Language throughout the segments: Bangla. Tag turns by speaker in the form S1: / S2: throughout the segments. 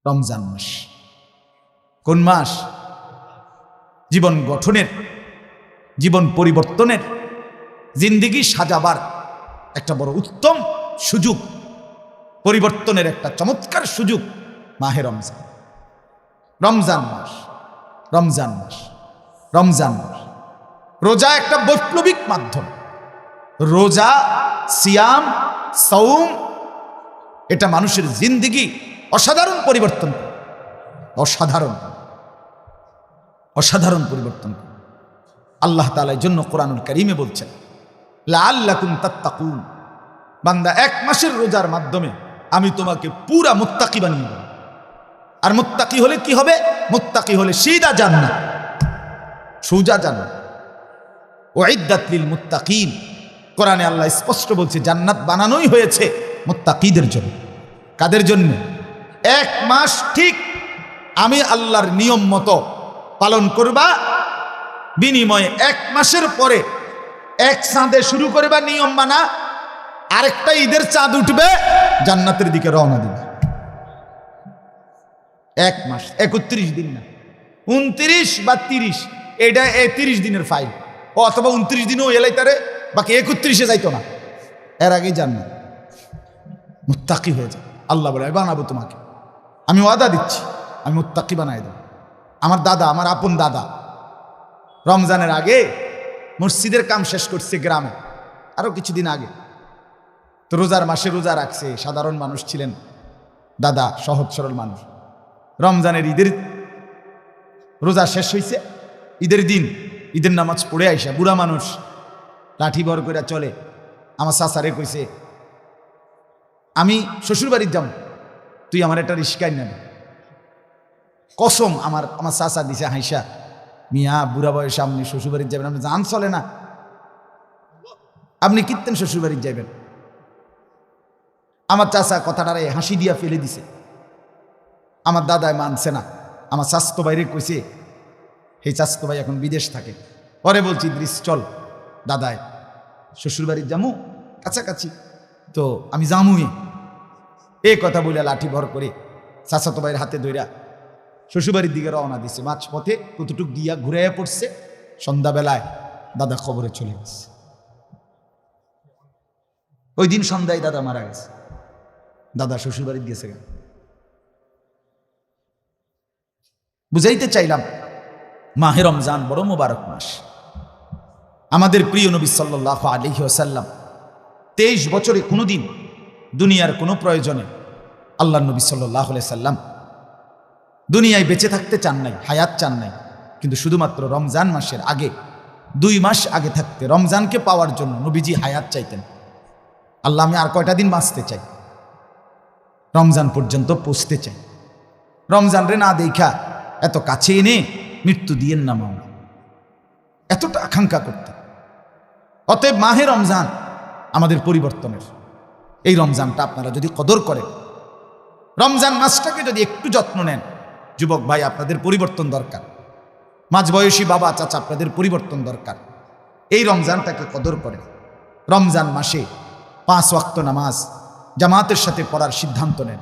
S1: রমজান মাস। কোন মাস? জীবন গঠনের, জীবন পরিবর্তনের, জিন্দেগি সাজাবার একটা বড় উত্তম সুযোগ, পরিবর্তনের একটা চমৎকার সুযোগ মাহে রমজান। রমজান মাস, রমজান মাস, রমজান মাস। রোজা একটা বৈপ্লবিক মাধ্যম। রোজা, সিয়াম, সাওম এটা মানুষের জিন্দেগি অসাধারণ পরিবর্তন করে। অসাধারণ অসাধারণ পরিবর্তন করে। আল্লাহ তাআলা এর জন্য কোরআনুল কারীমে বলছেন, লাআল্লাকুম তাত্তাকুন, বান্দা এক মাসের রোজার মাধ্যমে আমি তোমাকে পুরা মুত্তাকি বানিয়ে দেব। আর মুত্তাকি হলে কি হবে? মুত্তাকি হলে সিধা জান্নাত, সোজা জান্নাত। উইদ্দাত লিল মুত্তাকিন, কোরআনে আল্লাহ স্পষ্ট বলছে জান্নাত বানানোই হয়েছে মুত্তাকিদের জন্য। কাদের জন্য? এক মাস ঠিক আমি আল্লাহর নিয়ম মতো পালন করবা, বিনিময়ে এক মাসের পরে এক চাঁদে শুরু করবা নিয়ম মানা, আরেকটা ঈদের চাঁদ উঠবে, জান্নাতের দিকে রওনা দিবে। এক মাস, 31 দিন না, 29 বা 30, এটা 30 দিনের ফাইল। ও অথবা 29 দিনও এলাই তারে, বাকি 31-এ যাইতো না, এর আগেই জান্নাত। মুত্তাকি হয়ে যায়। আল্লাহ বলে বানাবো তোমাকে, আমি ওয়াদা দিচ্ছি, আমি মুত্তাকি বানাই দেব। আমার দাদা, আমার আপন দাদা রমজানের আগে মসজিদের কাম শেষ করছে গ্রামে, আরো কিছুদিন আগে। তো রোজার মাসে রোজা রাখছে, সাধারণ মানুষ ছিলেন দাদা, সহজ সরল মানুষ। রমজানের ঈদের রোজা শেষ হয়েছে, ঈদের দিন ঈদের নামাজ পড়ে আইসা বুড়া মানুষ লাঠি ভর করে চলে। আমার চাচারে কইছে, আমি শ্বশুর বাড়ির যাব, তুই আমার একটা রিস্কায় নেবে। কসম আমার চাচা দিছে হাইসা, মিয়া বুড়া বয়সে আপনি শ্বশুর বাড়ির যাবেন? আপনি জান চলে না, আপনি কীর্তেন শ্বশুর বাড়ির যাবেন? আমার চাচা কথাটারে হাসি দিয়া ফেলে দিছে। আমার দাদায় মানছে না। আমার চাচতো বাইরে কইছে, এই চাচতো ভাই এখন বিদেশ থাকে। পরে বলছি ইদ্রিস চল দাদায় শ্বশুর বাড়ির যামু, কাছাকাছি তো আমি যামুই। এই কথা বলে লাঠি ভর করে চাচাতো ভাইয়ের হাতে ধইরা শ্বশুরবাড়ির দিকে রওনা দিছে। মাঝ পথে কতটুক গিয়া ঘুরাইয়া পড়ছে, সন্ধ্যাবেলায় দাদা খবরে চলে গেছে। ওই দিন সন্ধ্যায় দাদা মারা গেছে। দাদা শ্বশুরবাড়িতে গেছে। বুঝাইতে চাইলাম মাহে রমজান বড় মোবারক মাস। আমাদের প্রিয় নবী সাল্লাল্লাহু আলাইহি ওয়াসাল্লাম 23 বছরে কোনোদিন দুনিয়ার কোনো প্রয়োজনে আল্লাহর নবী সাল্লাল্লাহু আলাইহি সাল্লাম দুনিয়ায় বেঁচে থাকতে চান নাই, হায়াত চান নাই, কিন্তু শুধুমাত্র রমজান মাসের আগে 2 মাস আগে থাকতে রমজানকে পাওয়ার জন্য নবীজি হায়াত চাইতেন। আল্লাহ আমি আর কয়টা দিন বাঁচতে চাই, রমজান পর্যন্ত পৌঁছতে চাই, রমজান রে না দেখা এত কাছে এনে মৃত্যু দিয়েন না মাওলা, এতটা আকাঙ্ক্ষা করতে। অতএব মাহে রমজান আমাদের পরিবর্তনের। এই রমজানটা আপনারা যদি কদর করেন, রমজান মাসটাকে যদি একটু যত্ন নেন, যুবক ভাই আপনাদের পরিবর্তন দরকার, মাঝবয়সী বাবা চাচা আপনাদের পরিবর্তন দরকার। এই রমজানটাকে কদর করেন। রমজান মাসে 5 ওয়াক্ত নামাজ জামাতের সাথে পড়ার সিদ্ধান্ত নেন।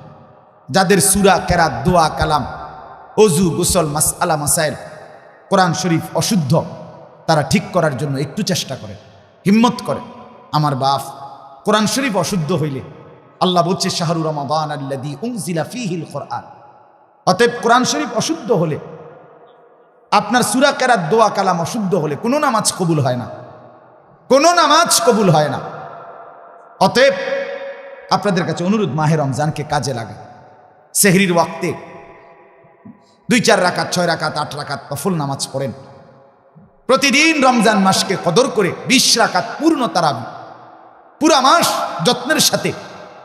S1: যাদের সূরা, কেরাত, দোয়া, কালাম, অজু, গোসল, মাসআলা, মাসাইল, কোরআন শরীফ অশুদ্ধ, তারা ঠিক করার জন্য একটু চেষ্টা করেন, হিম্মত করেন। আমার বাপ, কোরআন শরীফ অশুদ্ধ হইলে আল্লাহ বলছে শাহরু রমাদান আল্লাযী উনজিলা ফীহিল কোরআন। অতএব কোরআন শরীফ অশুদ্ধ হলে, আপনার সূরা, কেরাত, দোয়া, কালাম অশুদ্ধ হলে কোনো নামাজ কবুল হয় না, কোনো নামাজ কবুল হয় না। অতএব আপনাদের কাছে অনুরোধ, মাহে রমজানকে কাজে লাগান। সেহরির ওয়াক্তে 2-4 রাকাত, 6 রাকাত, 8 রাকাত নফল নামাজ পড়েন। প্রতিদিন রমজান মাসকে কদর করে 20 রাকাত পূর্ণ তারাবি পুরা মাস যত্নের সাথে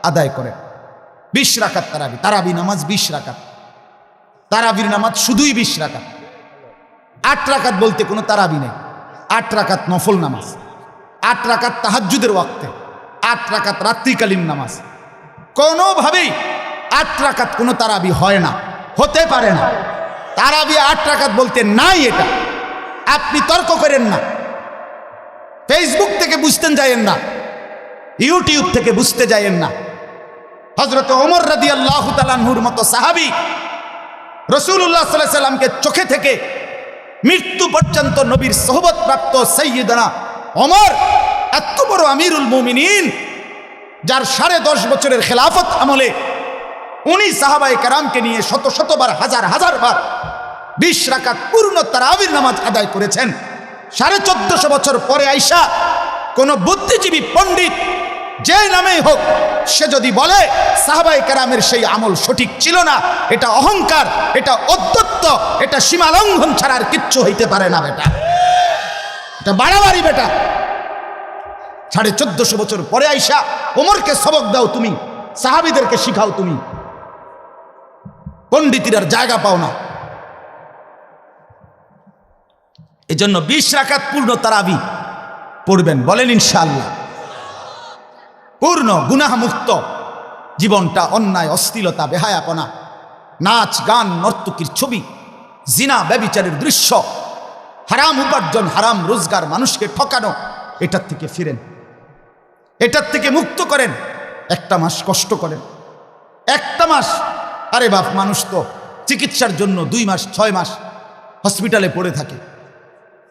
S1: আদায় করেন। 20 রাকাত তারাবি, তারাবি নামাজ 20 রাকাত, তারাবির নামাজ শুধুই 20 রাকাত। 8 রাকাত বলতে কোনো তারাবি নেই, 8 রাকাত নফল নামাজ, 8 রাকাত তাহাজ্জুদের ওয়াক্তে, 8 রাকাত রাত্রিকালীন নামাজ। কোনোভাবেই 8 রাকাত কোনো তারাবি হয় না, হতে পারে না। তারাবি 8 রাকাত বলতে নাই, এটা আপনি তর্ক করেন না, ফেসবুক থেকে বুঝতেন যায়েন না, ইউটিউব থেকে বুঝতে যায়েন না। হযরত ওমর রাদিয়াল্লাহু তাআলা আনহুর মতো সাহাবী রাসূলুল্লাহ সাল্লাল্লাহু আলাইহি সাল্লামকে চোখে থেকে মৃত্যু পর্যন্ত নবীর সোহবত প্রাপ্ত সাইয়্যিদানা ওমর, এত বড় আমিরুল মুমিনিন, যার 10.5 বছরের খেলাফত আমলে উনি সাহাবায়ে কেরামকে নিয়ে শত শতবার, হাজার হাজার বার 20 রাকাত পূর্ণ তারাবির নামাজ আদায় করেছেন। 1450 বছর পরে আইসা কোন বুদ্ধিজীবী পণ্ডিত যে নামেই হোক, সে যদি বলে সাহাবায়ে কেরামের সেই আমল সঠিক ছিল না, এটা অহংকার, এটা অধ্যত্ত, এটা সীমা লঙ্ঘন ছাড়া আর কিচ্ছু হইতে পারে না বেটা, এটা বাড়াবাড়ি বেটা। 1450 বছর পরে আইসা ওমরকে সবক দাও তুমি, সাহাবীদেরকে শিখাও তুমি, পণ্ডিতের জায়গা পাও না। এজন্য 20 রাকাত পূর্ণ তারাবি পড়বেন, বলেন ইনশাআল্লাহ। পূর্ণ গুনাহ মুক্ত জীবনটা, অন্যায়, অশ্লীলতা, বেহায়াপনা, নাচ গান, নর্তকীর ছবি, জিনা, ব্যভিচারের দৃশ্য, হারাম উপার্জন, হারাম রোজগার, মানুষকে ঠকানো, এটার থেকে ফিরেন, এটার থেকে মুক্ত করেন। 1 মাস কষ্ট করেন, 1 মাস। আরে বাপ, মানুষ তো চিকিৎসার জন্য 2 মাস 6 মাস হসপিটালে পড়ে থাকে,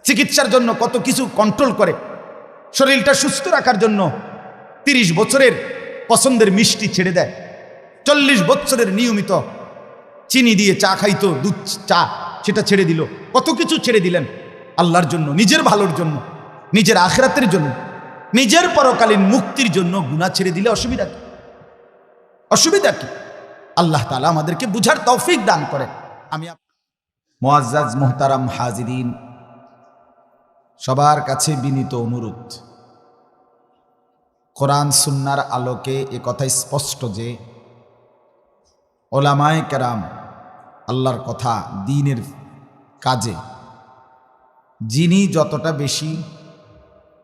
S1: চিকিৎসার জন্য কত কিছু কন্ট্রোল করে, শরীরটা সুস্থ রাখার জন্য 30 বছরের পছন্দের মিষ্টি ছেড়ে দেয়, 40 বছরের নিয়মিত চিনি দিয়ে চা খাইতো, দুধ চা, সেটা ছেড়ে দিল, কত কিছু ছেড়ে দিলেন আল্লাহর জন্য, নিজের ভালোর জন্য, নিজের আখিরাতের জন্য, নিজের পরকালীন মুক্তির জন্য। গুনাহ ছেড়ে দিলে অসুবিধা কি? অসুবিধা কি? আল্লাহ তাআলা আমাদেরকে বুঝার তৌফিক দান করেন। আমি মুআজ্জাজ মুহতারাম হাজিরিন, সবার কাছে বিনীত অনুরোধ, কোরআন সুন্নাহর আলোকে এ কথা স্পষ্ট যে ওলামায়ে কেরাম আল্লাহর কথা, দ্বীনের কাজে যিনি যতটা বেশি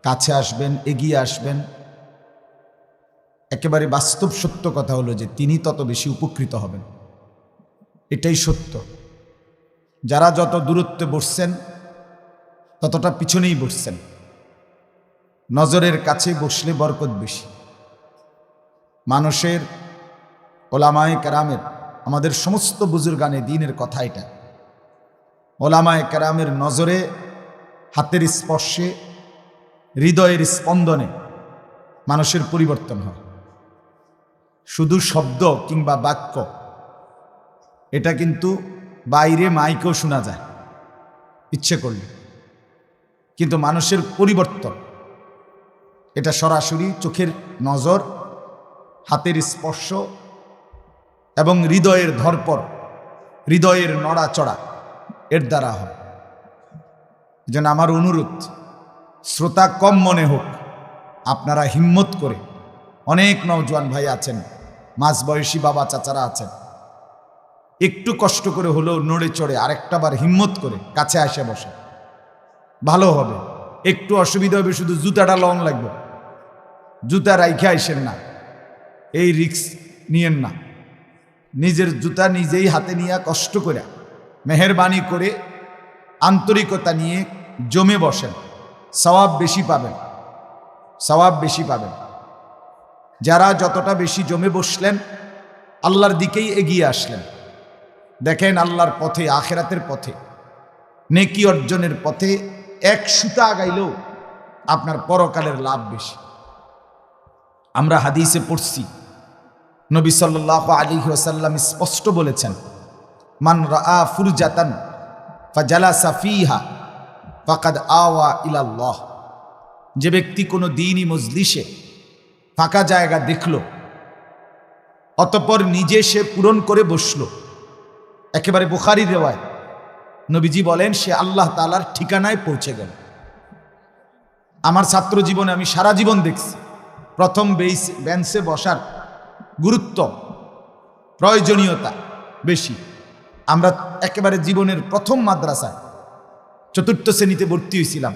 S1: কাছে আসবেন, এগিয়ে আসবেন, একেবারে বাস্তব সত্য কথা হলো যে তিনি তত বেশি উপকৃত হবেন। এটাই সত্য। যারা যত দূরত্বে বসছেন ততটা পিছনেই বসছেন। নজরের কাছে বসলে বরকত বেশি। মানুষের, ওলামায়ে কেরামের, আমাদের সমস্ত বুজুর্গানে দ্বীনের কথা এটা। ওলামায়ে কেরামের নজরে, হাতের স্পর্শে, হৃদয়ের স্পন্দনে মানুষের পরিবর্তন হয়। শুধু শব্দ কিংবা বাক্য, এটা কিন্তু বাইরে মাইকেও শোনা যায় ইচ্ছে করলে, কিন্তু মানুষের পরিবর্তন এটা সরাসরি চোখের নজর, হাতের স্পর্শ এবং হৃদয়ের ধরপর, হৃদয়ের নড়াচড়া, এর দ্বারা হয়। যেন আমার অনুরোধ, শ্রোতা কম মনে হোক, আপনারা হিম্মত করে, অনেক নওজোয়ান ভাই আছেন, মাঝবয়সী বাবা চাচারা আছেন, একটু কষ্ট করে হলেও নড়ে চড়ে আরেকটা বার হিম্মত করে কাছে আসে বসে, ভালো হবে। একটু অসুবিধা হবে, শুধু জুতাটা লং লাগবে, জুতা রাইখে আইসেন না, এই রিস্ক নিয়েন না। নিজের জুতা নিজেই হাতে নিয়ে কষ্ট করে, মেহেরবানি করে, আন্তরিকতা নিয়ে জমে বসেন, সওয়াব বেশি পাবেন, সওয়াব বেশি পাবেন। যারা যতটা বেশি জমে বসলেন, আল্লাহর দিকেই এগিয়ে আসলেন, দেখেন আল্লাহর পথে, আখিরাতের পথে, নেকি অর্জনের পথে 1 সুতা আগাইলেও আপনার পরকালের লাভ বেশি। আমরা হাদিসে পড়ছি, নবী সাল্লাল্লাহু আলাইহি ওয়াসাল্লাম স্পষ্ট বলেছেন, মান রাআ ফুরজাতান ফাজালাসা ফিহা ফাকাদ আওয়া ইলাল্লাহ। যে ব্যক্তি কোনো দ্বীনি মজলিসে ফাঁকা জায়গা দেখল, অতঃপর নিজে সে পূরণ করে বসলো, একেবারে বুখারীর রিওয়ায়াত, নবীজি বলেন সে আল্লাহ তাআলার ঠিকানায় পৌঁছে গেল। আমার ছাত্র জীবনে আমি সারা জীবন দেখছি প্রথম বেঞ্চে বসার গুরুত্ব, প্রয়োজনীয়তা বেশি। আমরা একেবারে জীবনের প্রথম মাদ্রাসায় 4র্থ শ্রেণীতে ভর্তি হয়েছিলাম,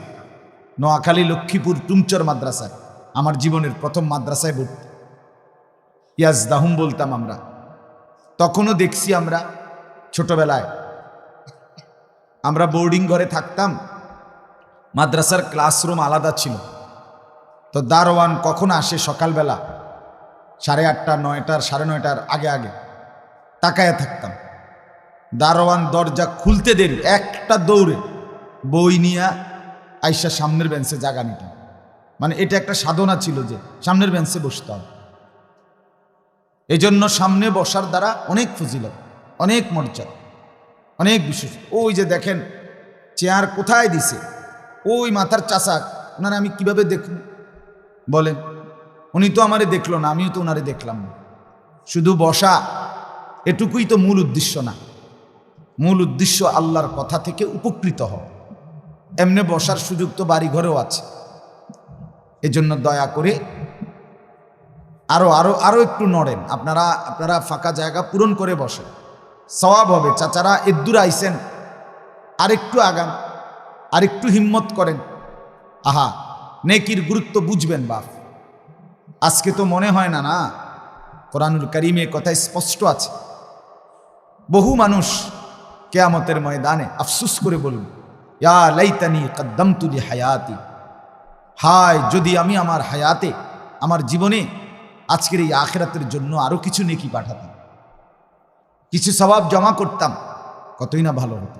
S1: নোয়াখালী লক্ষ্মীপুর টুমচর মাদ্রাসায়, আমার জীবনের প্রথম মাদ্রাসায় ভর্তি। ইয়াজদাহুম বলতাম আমরা। তখনও দেখছি আমরা ছোটবেলায়, আমরা বোর্ডিং ঘরে থাকতাম, মাদ্রাসার ক্লাসরুম আলাদা ছিল, তো দারোয়ান কখন আসে সকালবেলা 8:30, 9টার, 9:30 আগে আগে তাকায়া থাকতাম। দারোয়ান দরজা খুলতে দেরি, একটা দৌড়ে বই নিয়ে আইসা সামনের বেঞ্চে জায়গা নিতাম। মানে এটা একটা সাধনা ছিল যে সামনের বেঞ্চে বসতে হবে। এই জন্য সামনে বসার দ্বারা অনেক ফজিলত, অনেক মর্যাদা, অনেক বিশেষ। ওই যে দেখেন চেয়ার কোথায় দিছে, ওই মাথার চাষা, ওনারা আমি কিভাবে দেখব বলেন? উনি তো আমারে দেখলো না, আমিও তো ওনারে দেখলাম না। শুধু বসা এটুকুই তো মূল উদ্দেশ্য না। মূল উদ্দেশ্য আল্লাহর কথা থেকে উপকৃত হওয়া। এমনি বসার সুযোগ তো বাড়ি ঘরেও আছে। এজন্য দয়া করে আরো আরো আরো একটু নড়েন, আপনারা ফাঁকা জায়গা পূরণ করে বসেন, সওয়াব হবে। চাচারা এদ্দুর আইছেন, আরেকটু আগান, আরেকটু হিম্মত করেন। আহা, নেকির গুরুত্ব বুঝবেন বাপ। আজকে তো মনে হয় না না, কোরআনুল কারীমে কথা স্পষ্ট আছে। বহু মানুষ কিয়ামতের ময়দানে আফসোস করে বলবে, ইয়া লাইতানি কদ্দামতু লি হায়াতি, হায় যদি আমি আমার হায়াতে, আমার জীবনে আজকের এই আখিরাতের জন্য আরো কিছু নেকি পাঠাতাম, কিছু সওয়াব জমা করতাম, কতই না ভালো হতো,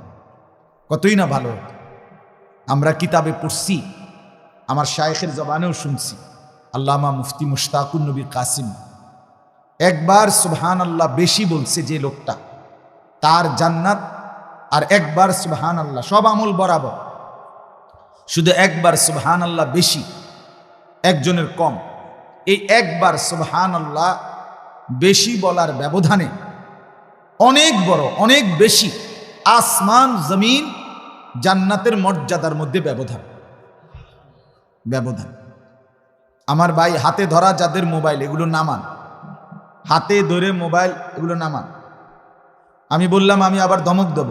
S1: কতই না ভালো হতো। আমরা কিতাবে পড়ছি, আমার শায়েখের জবানেও শুনছি, আল্লামা মুফতি মুশতাকুন নবী কাসিম একবার সুবহানাল্লাহ বেশি বলছে যে লোকটা, তার জান্নাত। আর একবার সুবহানাল্লাহ, সব আমল বরাবর, শুধু একবার সুবহানাল্লাহ বেশি, একজনের কম। এই একবার সুবহানাল্লাহ বেশি বলার ব্যবধানে অনেক বড়, অনেক বেশি আসমান জমিন জান্নাতের মর্যাদার মধ্যে ব্যবধান। আমার ভাই, হাতে ধরা যাদের মোবাইল, এগুলো নামান, হাতে ধরে মোবাইল এগুলো নামান। আমি বললাম আমি আবার ধমক দেব,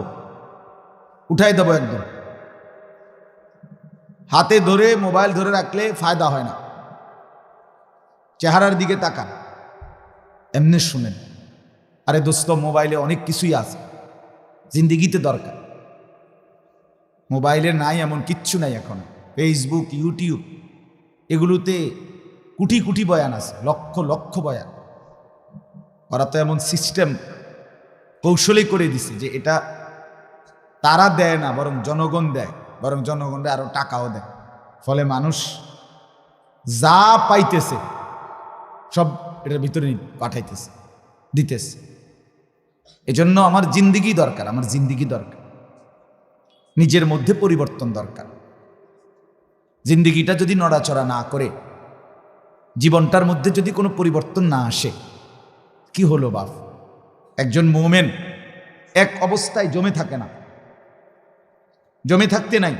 S1: উঠাই দেবো একদম। হাতে ধরে মোবাইল ধরে রাখলে ফায়দা হয় না। চেহারার দিকে তাকান, এমনি শুনেন। আরে দোস্ত, মোবাইলে অনেক কিছুই আছে, জিন্দিগিতে দরকার। মোবাইলে নাই এমন কিচ্ছু নাই এখন। ফেসবুক, ইউটিউব, এগুলোতে কোটি কোটি বয়ান আছে, লক্ষ লক্ষ বয়ান। ওরা তো এমন সিস্টেম কৌশলে করে দিছে যে এটা তারা দেয় না, বরং জনগণ দেয়, বরং জনগণরা আরো টাকাও দেয়। ফলে মানুষ যা পাইতেছে সব এটার ভিতরে পাঠাইতেছে, দিতেছে। এজন্য আমার জিন্দিগি দরকার, আমার জিন্দিগি দরকার, নিজের মধ্যে পরিবর্তন দরকার। জিন্দিগিটা যদি নড়াচড়া না করে, জীবনটার মধ্যে যদি কোনো পরিবর্তন না আসে, কি হলো বাপ? একজন মুমিন এক অবস্থায় জমে থাকে না, জমে থাকতে নাই।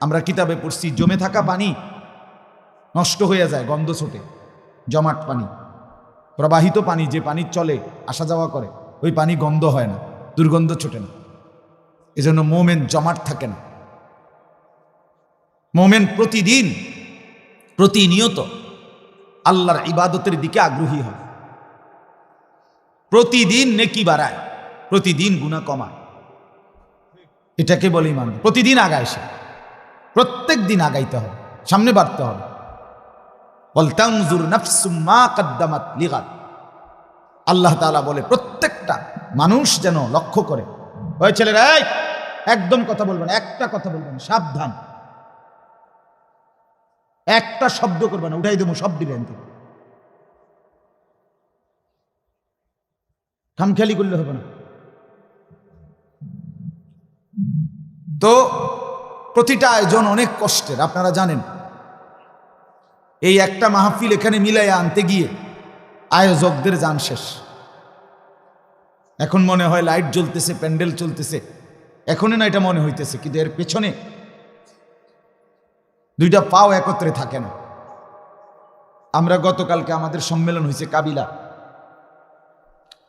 S1: আমরা কিতাবে পড়ছি, জমে থাকা পানি নষ্ট হয়ে যায়, গন্ধ ছোটে। জমাট পানি, প্রবাহিত পানি, যে পানি চলে আসা যাওয়া করে, ওই পানি গন্ধ হয় না, দুর্গন্ধ ছোটে না। এজন্য মুমিন জমাট থাকে না। মুমিন প্রতিদিন, প্রতিনিয়ত আল্লাহর ইবাদতের দিকে আগ্রহী হয়, প্রতিদিন নেকি বাড়ায়, প্রতিদিন গুনাহ কমায়। এটাকে বলে ইমান। প্রতিদিন আগায় সে, প্রত্যেক দিন আগাইতে হবে, সামনে বাড়তে হবে। ওয়ালতানজুর নাফসুম মা কদ্দামাত লিগাদ। আল্লাহ তাআলা বলে প্রত্যেকটা মানুষ যেন লক্ষ্য করে। ওই ছেলেরা, একদম কথা বলবেন, একটা কথা বলবেন, সাবধান, একটা শব্দ করবে না, উঠাই দেবো সব দিবেন। খামখেয়ালি করলে হবে না। তো প্রতিটা আয়োজন অনেক কষ্টের, আপনারা জানেন। এই একটা মাহফিল এখানে মিলাইয়া আনতে গিয়ে আয়োজকদের জান শেষ। এখন মনে হয় লাইট জ্বলতেছে, প্যান্ডেল চলতেছে, এখনই না এটা মনে হইতেছে, কিন্তু এর পেছনে দুইটা পাও একত্রে থাকে না। আমরা গতকালকে আমাদের সম্মেলন হয়েছে কাবিলা,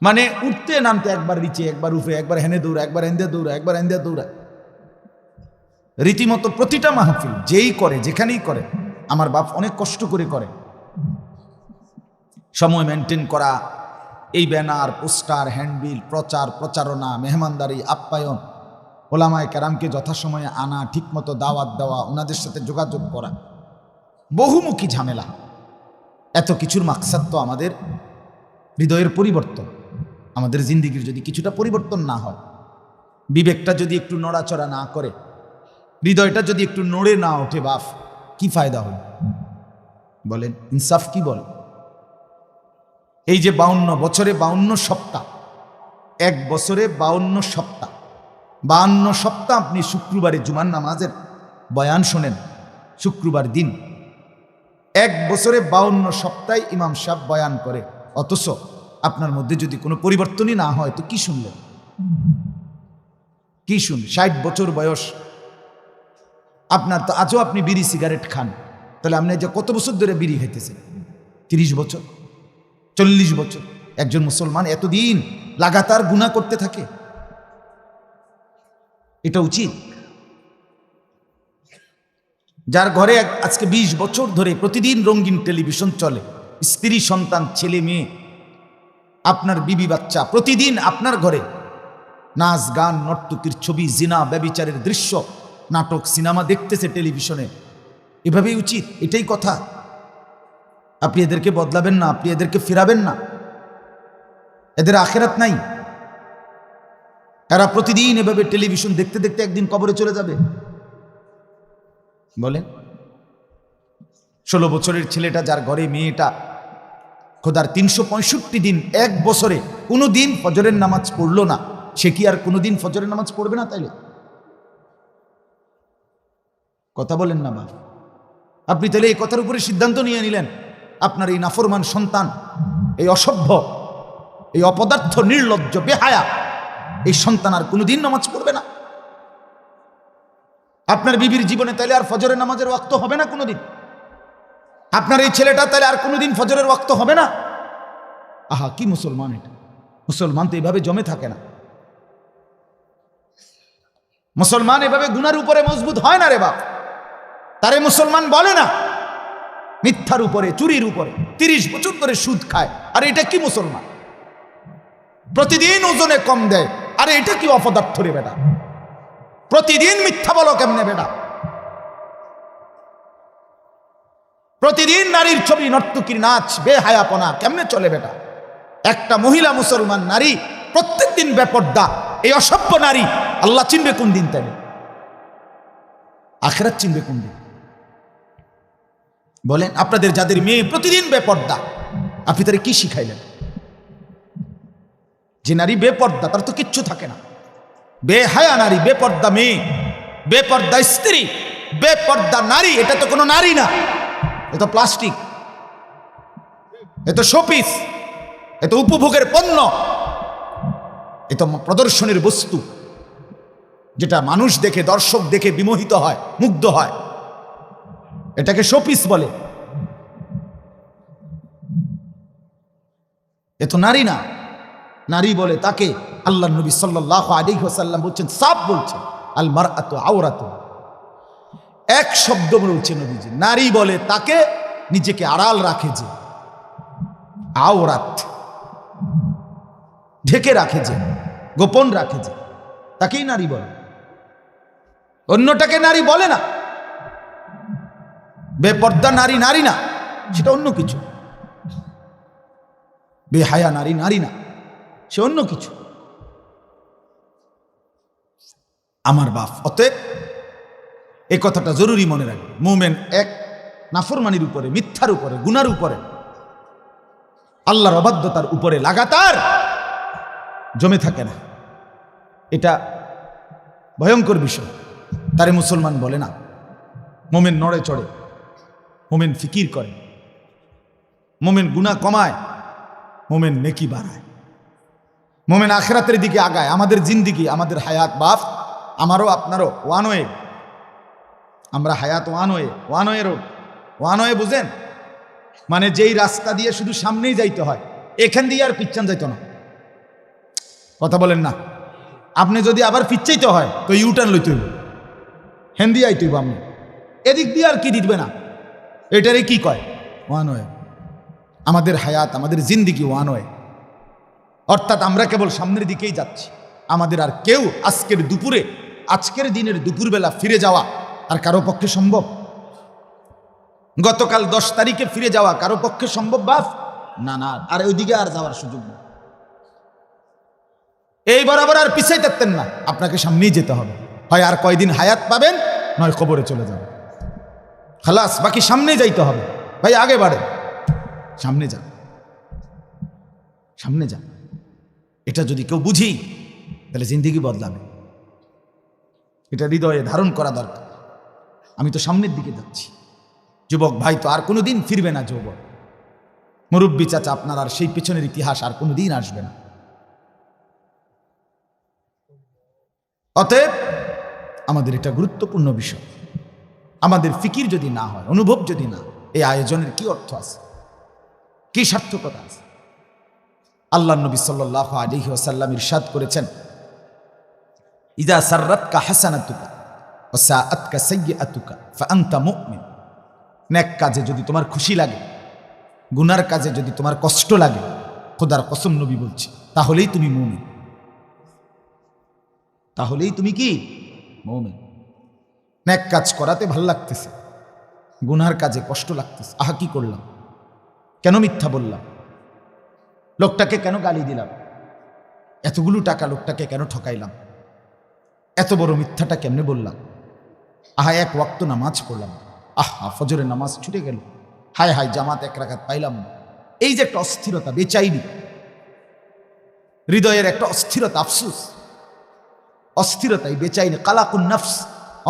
S1: মানে উঠতে নামতে একবার নিচে, একবার উপরে, একবার হেনে দৌড়া, একবার হেন্দে দৌড়া, একবার হেন্দে দৌড়া। রীতিমতো প্রতিটা মাহফিল যেই করে, যেখানেই করে, আমার বাপ অনেক কষ্ট করে করে। সময় মেনটেন করা, এই ব্যানার, পোস্টার, হ্যান্ডবিল, প্রচার, প্রচারণা, মেহমানদারি, আপ্যায়ন, ওলামায়ে কেরামকে যথাসময়ে আনা, ঠিকমতো দাওয়াত দেওয়া, ওনাদের সাথে যোগাযোগ করা, বহুমুখী ঝামেলা। এত কিছুর মাকসাদ তো আমাদের হৃদয়ের পরিবর্তন। আমাদের জিন্দিগির যদি কিছুটা পরিবর্তন না হয়, বিবেকটা যদি একটু নড়াচড়া না করে, হৃদয়টা যদি একটু নড়ে না ওঠে, বাপ কি ফায়দা হল বলেন? ইনসাফ কি বল? এই যে 52 বছরে 52 সপ্তাহ, এক বছরে 52 সপ্তাহ, 52 সপ্তাহ আপনি শুক্রবারে জুমার নামাজের বয়ান শোনেন, শুক্রবার দিন এক বছরে 52 সপ্তাহে ইমাম সাহেব বয়ান করে, অথচ আপনার মধ্যে যদি কোনো পরিবর্তনই না হয় তো কি শুনলেন? কি শুন? 60 বছর বয়স আপনার, তো আজও আপনি বিড়ি সিগারেট খান, তাহলে আপনি যে কত বছর ধরে বিড়ি খাইতেছেন? 30 বছর, 40 বছর। একজন মুসলমান এতদিন লাগাতার গুনাহ করতে থাকে, এটা উচিত? যার ঘরে আজকে 20 বছর ধরে প্রতিদিন রঙিন টেলিভিশন চলে, স্ত্রী সন্তান ছেলে মেয়ে, আপনার বিবি বাচ্চা, প্রতিদিন আপনার ঘরে নাচ গান নর্তকীর ছবি, জিনা ব্যভিচারের দৃশ্য, নাটক সিনেমা দেখতেছে টেলিভিশনে, এভাবেই উচিত? এটাই কথা? আপনি এদেরকে বদলাবেন না, আপনি এদেরকে ফিরাবেন না? এদের আখেরাত নাই? এরা প্রতিদিন এভাবে টেলিভিশন দেখতে দেখতে একদিন কবরে চলে যাবে। বলেন, 16 বছরের ছেলেটা যার ঘরে মেয়েটা খোদার 365 দিন এক বছরে কোনো দিন ফজরের নামাজ পড়লো না, সে কি আর কোনোদিন ফজরের নামাজ পড়বে না? তাইলে কথা বলেন না বাপ? আপনি তাহলে এই কথার উপরে সিদ্ধান্ত নিয়ে নিলেন আপনার এই নাফরমান সন্তান, এই অসভ্য, এই অপদার্থ, নির্লজ্জ, বেহায়া এই সন্তান আর কোনোদিন নামাজ পড়বে না। আপনার বিবির জীবনে তাইলে আর ফজরের নামাজের ওয়াক্ত হবে না কোনোদিন। আপনার এই ছেলেটা তাইলে আর কোনোদিন ফজরের ওয়াক্ত হবে না। আহা, কি মুসলমান এটা! মুসলমান তো এভাবে জমে থাকে না। মুসলমান এভাবে গুনার উপরে মজবুত হয় না রে বাপ। তারে মুসলমান বলে না। মিথ্যার উপরে, চুরির উপরে 30 বছর ধরে সুদ খায়, আর এটা কি মুসলমান? প্রতিদিন ওজনে কম দেয়, আরে এটা কি অপদার্থ রে বেটা? প্রতিদিন মিথ্যা বলো কেমনে বেটা? প্রতিদিন নারীর ছবি, নর্তকীর নাচ, বেহায়াপনা কেমনে চলে বেটা? একটা মহিলা মুসলমান নারী প্রত্যেকদিন বেপর্দা, এই অসভ্য নারী আল্লাহ চিনবে কোন দিন? তাই আখিরাত চিনবে কোন দিন? বলেন, আপনাদের যাদের মেয়ে প্রতিদিন বেপর্দা, আপনি তারে কি শিখাইলেন? যে নারী বেপর্দা তার তো কিচ্ছু থাকে না। বেহায়া নারী, বেপর্দা মেয়ে, বেপর্দা স্ত্রী, বেপর্দা নারী, এটা তো কোনো নারী না, এ তো প্লাস্টিক, এ তো শোপিস, এ তো উপভোগের পণ্য, এ তো প্রদর্শনীর বস্তু, যেটা মানুষ দেখে, দর্শক দেখে বিমোহিত হয়, মুগ্ধ হয়, এটাকে শোপিস বলে। এ তো নারী না। নারী বলে তাকে আল্লাহ নবী সাল্লাল্লাহু আলাইহি ওয়াসাল্লাম বলছেন, সাফ বলছেন, আল মারআতু আওরাতু, এক শব্দ বলছে নবীজি। নারী বলে তাকে নিজেকে আড়াল রাখে, যে আওরাত, ঢেকে রাখে, যে গোপন রাখে, যে তাকেই নারী বলে, অন্যটাকে নারী বলে না। বেপর্দা নারী নারী না, সেটা অন্য কিছু। বেহায়া নারী নারী না, সে অন্য কিছু। আমার বাপ, অতএব এই কথাটা জরুরি মনে রাখবে। মুমিন এক নাফরমানির উপরে, মিথ্যার উপরে, গুনার উপরে, আল্লাহর অবাধ্যতার উপরে লাগাতার জমে থাকে না। এটা ভয়ঙ্কর বিষয়। তারে মুসলমান বলে না। মুমিন নড়ে চড়ে, মুমিন ফিকির করে, মুমিন গুনাহ কমায়, মুমিন নেকি বাড়ায়, মুমিন আখিরাতের দিকে আগায়। আমাদের জিন্দিগি, আমাদের হায়াত বাপ, আমারও আপনারও ওয়ান ওয়ে। আমরা হায়াত one way, one way road. One way বুঝেন? মানে যেই রাস্তা দিয়ে শুধু সামনেই যাইতে হয়, এখান দিয়ে আর পিচ্ছান যাইতো না। কথা বলেন না? আপনি যদি আবার পিচ্ছাইতে হয় তো ইউটার্ন লইতে হইব, হেন দিয়ে আইতে হইব। আপনি এদিক দিয়ে আর কি দিবে না। এটারে কি কয়? One way. আমাদের হায়াত, আমাদের জিন্দিগি ওয়ান ওয়ে, অর্থাৎ আমরা কেবল সামনের দিকেই যাচ্ছি। আমাদের আর কেউ আজকের দুপুরে, আজকের দিনের দুপুরবেলা ফিরে যাওয়া আর কারো পক্ষে সম্ভব? গতকাল 10 তারিখে ফিরে যাওয়া কারো পক্ষে সম্ভব বাপ? না না, আর ওইদিকে আর যাওয়ার সুযোগ নেই। এই বরাবর আর পিছিয়ে থাকতেন না, আপনাকে সামনেই যেতে হবে। হয় আর কয়দিন হায়াত পাবেন, নয় কবরে চলে যাবেন। খালাস, বাকি সামনে যাইতে হবে। ভাই আগে বাড়ে, সামনে যান, সামনে যান। এটা যদি কেউ বুঝি তাহলে জিন্দেগি বদলাবে। এটা হৃদয়ে ধারণ করা দরকার। আমি তো সামনের দিকে যাচ্ছি। যুবক ভাই তো আর কোনোদিন ফিরবে না যৌবন। মুরব্বী চাচা, আপনার আর সেই পেছনের ইতিহাস আর কোনোদিন আসবে না। অতএব আমাদের এটা গুরুত্বপূর্ণ বিষয়। আমাদের ফিকির যদি না হয়, অনুভব যদি না, এই আয়োজনের কি অর্থ আছে, কি সার্থকতা আছে? আল্লাহ নবী সাল্লাল্লাহু আলাইহি ওয়াসাল্লাম ইরশাদ করেছেন, ইযা সাররাতকা হাসানাতুকা ওয়া সাআতকা সাইয়্যাতুকা ফাআনতা মুমিন। নেক কাজে যদি তোমার খুশি লাগে, গুনার কাজে যদি তোমার কষ্ট লাগে, খোদার কসম নবী বলছে, তাহলেই তুমি মুমিন। তাহলেই তুমি কি মুমিন। নেক কাজ করাতে ভাল লাগতেছে, গুনার কাজে কষ্ট লাগতেছে। আহা, কি করলাম, কেন মিথ্যা বললাম, লোকটাকে কেন গালি দিলাম, এতগুলো টাকা লোকটাকে কেন ঠকাইলাম, এত বড় মিথ্যাটা কেমনে বললাম, আহা এক ওয়াক্ত নামাজ পড়লাম, আহা ফজরের নামাজ ছুটে গেল, হায় হায় জামাত এক রাকাত পাইলাম। এই যে একটা অস্থিরতা, বেচাইনি, হৃদয়ের একটা অস্থিরতা, আফসুস, অস্থিরতাই বেচাইনি, কালাকুন নফস,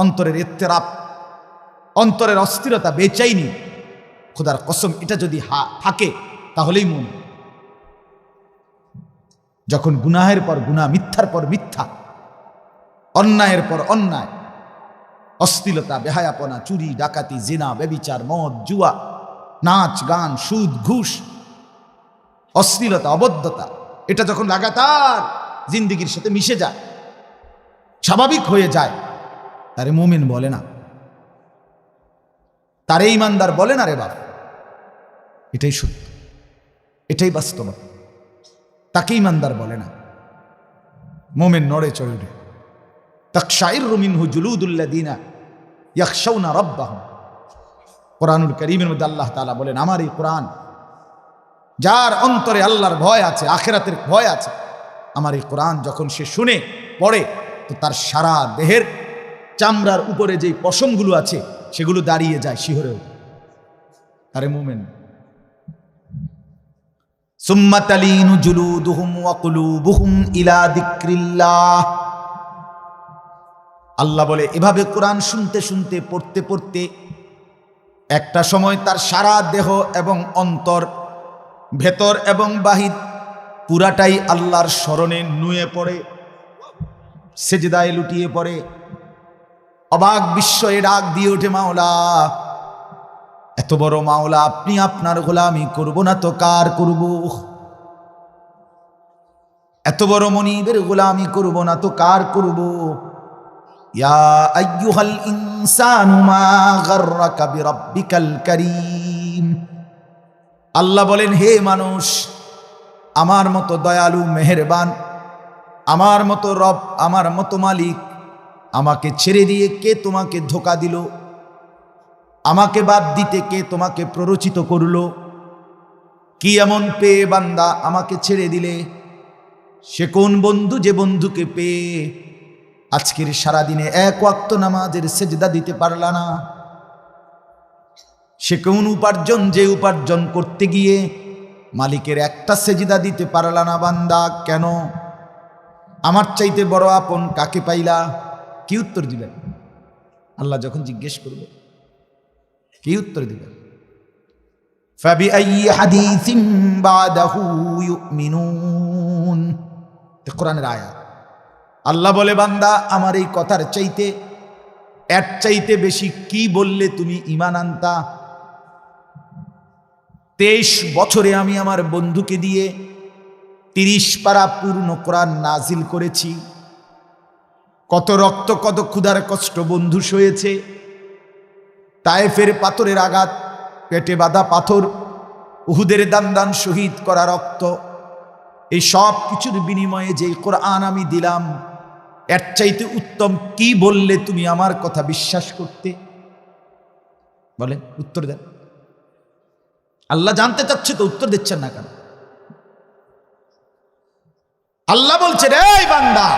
S1: অন্তরের ইত্তেরাব, অন্তরের অস্থিরতা, বেচাইনি। খোদার কসম, এটা যদি থাকে তাহলেই মন। যখন গুনাহের পর গুনাহ, মিথ্যার পর মিথ্যা, অন্যায়ের পর অন্যায়, অশ্লীলতা, বেহায়াপনা, চুরি, ডাকাতি, জিনা, ব্যভিচার, মদ, জুয়া, নাচ গান, সুদ, ঘুষ, অশ্লীলতা, অবদ্ধতা, এটা যখন লাগাতার জিন্দেগির সাথে মিশে যায়, স্বাভাবিক হয়ে যায়, তারে মুমিন বলে না, তারে ইমানদার বলে না রে বাপ। এটাই সত্য, এটাই বাস্তবতা। তাকে ইমানদার বলে না। মুমিন নড়ে চড়ে, তাকশাইরু মিনহু জুলুদুল্লাযিনা ইয়াখশাউনা রাব্বাহুম। কোরআনুল কারীমের মধ্যে আল্লাহ তাআলা বলেন, আমার এই কোরআন, যার অন্তরে আল্লাহর ভয় আছে, আখিরাতের ভয় আছে, আমার এই কোরআন যখন সে শুনে পড়ে, তো তার সারা দেহের চামড়ার উপরে যেই পশমগুলো আছে সেগুলো দাঁড়িয়ে যায়, শিহরে ওঠে। আরে মুমিন। সুম্মা তালিনু জুলুদুহুম ওয়া কুলুবুহুম ইলা যিকরিল্লাহ। আল্লাহ বলে, এভাবে কোরআন শুনতে শুনতে, পড়তে পড়তে একটা সময় তার সারা দেহ এবং অন্তর, ভেতর এবং বাহির, পুরাটাই আল্লাহর স্মরণে নুয়ে পড়ে, সেজদায় লুটিয়ে পড়ে, অবাক বিস্ময়ে ডাক দিয়ে ওঠে, মাওলা, এত বড় মাওলা, আপনি আপনার গোলামি করব না তো কার করব? এত বড় মনিবের গোলামি করব না তো কার করব? ইয়া আইয়ুহাল ইনসানু মা গাররাকা বিরাব্বিকাল কারীম। আল্লাহ বলেন, হে মানুষ, আমার মতো দয়ালু, মেহেরবান, আমার মতো রব, আমার মতো মালিক, আমাকে ছেড়ে দিয়ে কে তোমাকে ধোঁকা দিল? আমাকে বাদ দিতে কে তোমাকে প্ররোচিত করল? কি এমন পেয়ে বান্দা আমাকে ছেড়ে দিলে? সে কোন বন্ধু, যে বন্ধুকে পেয়ে আজকের সারাদিনে এক ওয়াক্ত নামাজের সেজদা দিতে পারলা না? সে কোন উপার্জন, যে উপার্জন করতে গিয়ে মালিকের একটা সেজদা দিতে পারলা না? বান্দা, কেন? আমার চাইতে বড় আপন কাকে পাইলা? কি উত্তর দিবেন আল্লাহ যখন জিজ্ঞেস করবে? কি উত্তর দিবেন? ফাবিআইয়ি হাদিসিন বাদাহু ইউমিনুন। কোরআনের আয়াত। আল্লাহ বলে, বান্দা, আমার এই কথার চাইতে, এর চাইতে বেশি কি বললে তুমি ঈমান আনতা? 23 বছরে আমি আমার বন্ধুকে দিয়ে 30 পারা পূর্ণ কোরআন নাজিল করেছি। কত রক্ত, কত ক্ষুধার কষ্ট বন্ধু সয়েছে। তায়েফের পাথরের আঘাত, পেটে বাঁধা পাথর, উহুদের দান শহীদ করা রক্ত, এই সব কিছুর বিনিময়ে যে কোরআন আমি দিলাম, এর চাইতে উত্তম কি বললে তুমি আমার কথা বিশ্বাস করতে? বলেন, উত্তর দেন। আল্লাহ জানতে চাচ্ছে তো, উত্তর দিচ্ছেন না কেন? আল্লাহ বলছে, রে বান্দা,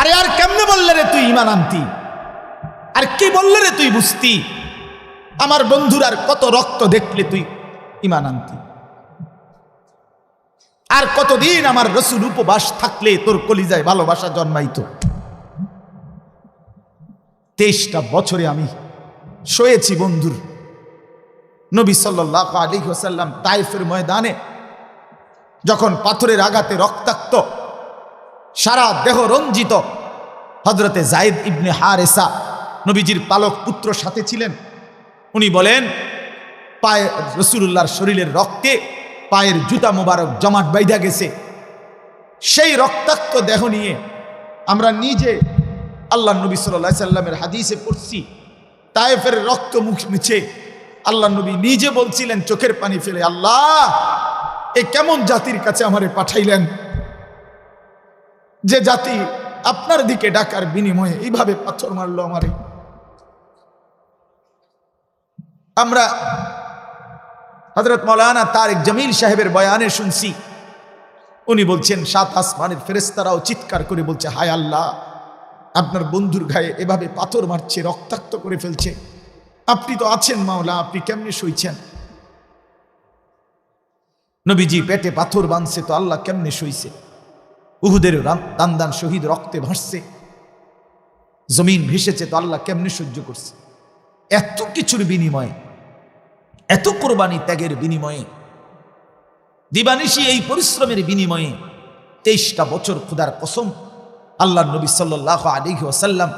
S1: আরে আর কেমনে বললে রে তুই ঈমান আনতি, আর কি বললে রে তুই বুঝতি, আমার বন্ধুর আর কত রক্ত দেখলে তুই ঈমান আনতি, আর কতদিন আমার রাসূল উপবাস থাকলে তোর কলিজায় ভালোবাসা জন্মাইতো। 23টা বছরে আমি শোয়েছি বন্ধুর। নবী সাল্লাল্লাহু আলাইহি ওয়াসাল্লাম তায়েফের ময়দানে যখন পাথরের আঘাতে রক্তাক্ত, সারা দেহ রঞ্জিত, হযরতে যায়েদ ইবনে হারেসা নবীজির পালক পুত্র সাথে ছিলেন। উনি বলেন, পায়ে রাসূলুল্লাহর শরীরের রক্তে পায়ের জুতা মোবারক জমাট বাইধা গেছে। সেই রক্তাক্ত দেহ নিয়ে আমরা নিজে আল্লাহ নবী সাল্লাল্লাহু আলাইহি সাল্লামের হাদিসে পড়ছি, তায়েফের রক্ত মুখ মুছে আল্লাহ নবী নিজে বলছিলেন চোখের পানি ফেলে, আল্লাহ, এ কেমন জাতির কাছে আমারে পাঠাইলেন, যে জাতি আপনার দিকে ডাকার বিনিময়ে এইভাবে পাথর মারলো আমারে। আমরা হযরত মাওলানা তারেক জামিল সাহেবের বয়ানে শুনছি, উনি বলছেন 7 আসমানের ফেরেশতারাও চিৎকার করে বলছে, হায় আল্লাহ, আপনার বন্ধুর গায়ে এভাবে পাথর মারছে, রক্তাক্ত করে ফেলছে, আপনি তো আছেন মাওলা, আপনি কেমনে সইছেন? নবীজি পেটে পাথর বাঁধছে তো আল্লাহ কেমনে সইছে? উহুদের দান শহীদ রক্তে ভাসছে, জমিন ভেসেছে তো আল্লাহ কেমনে সহ্য করছে? এত কিছুর বিনিময়ে, এত কোরবানি ত্যাগের বিনিময়ে, দিবানিশি এই পরিশ্রমের বিনিময়ে 23টা বছর খোদার কসম আল্লাহ নবী সাল্লাল্লাহু আলাইহি ওয়াসাল্লাম,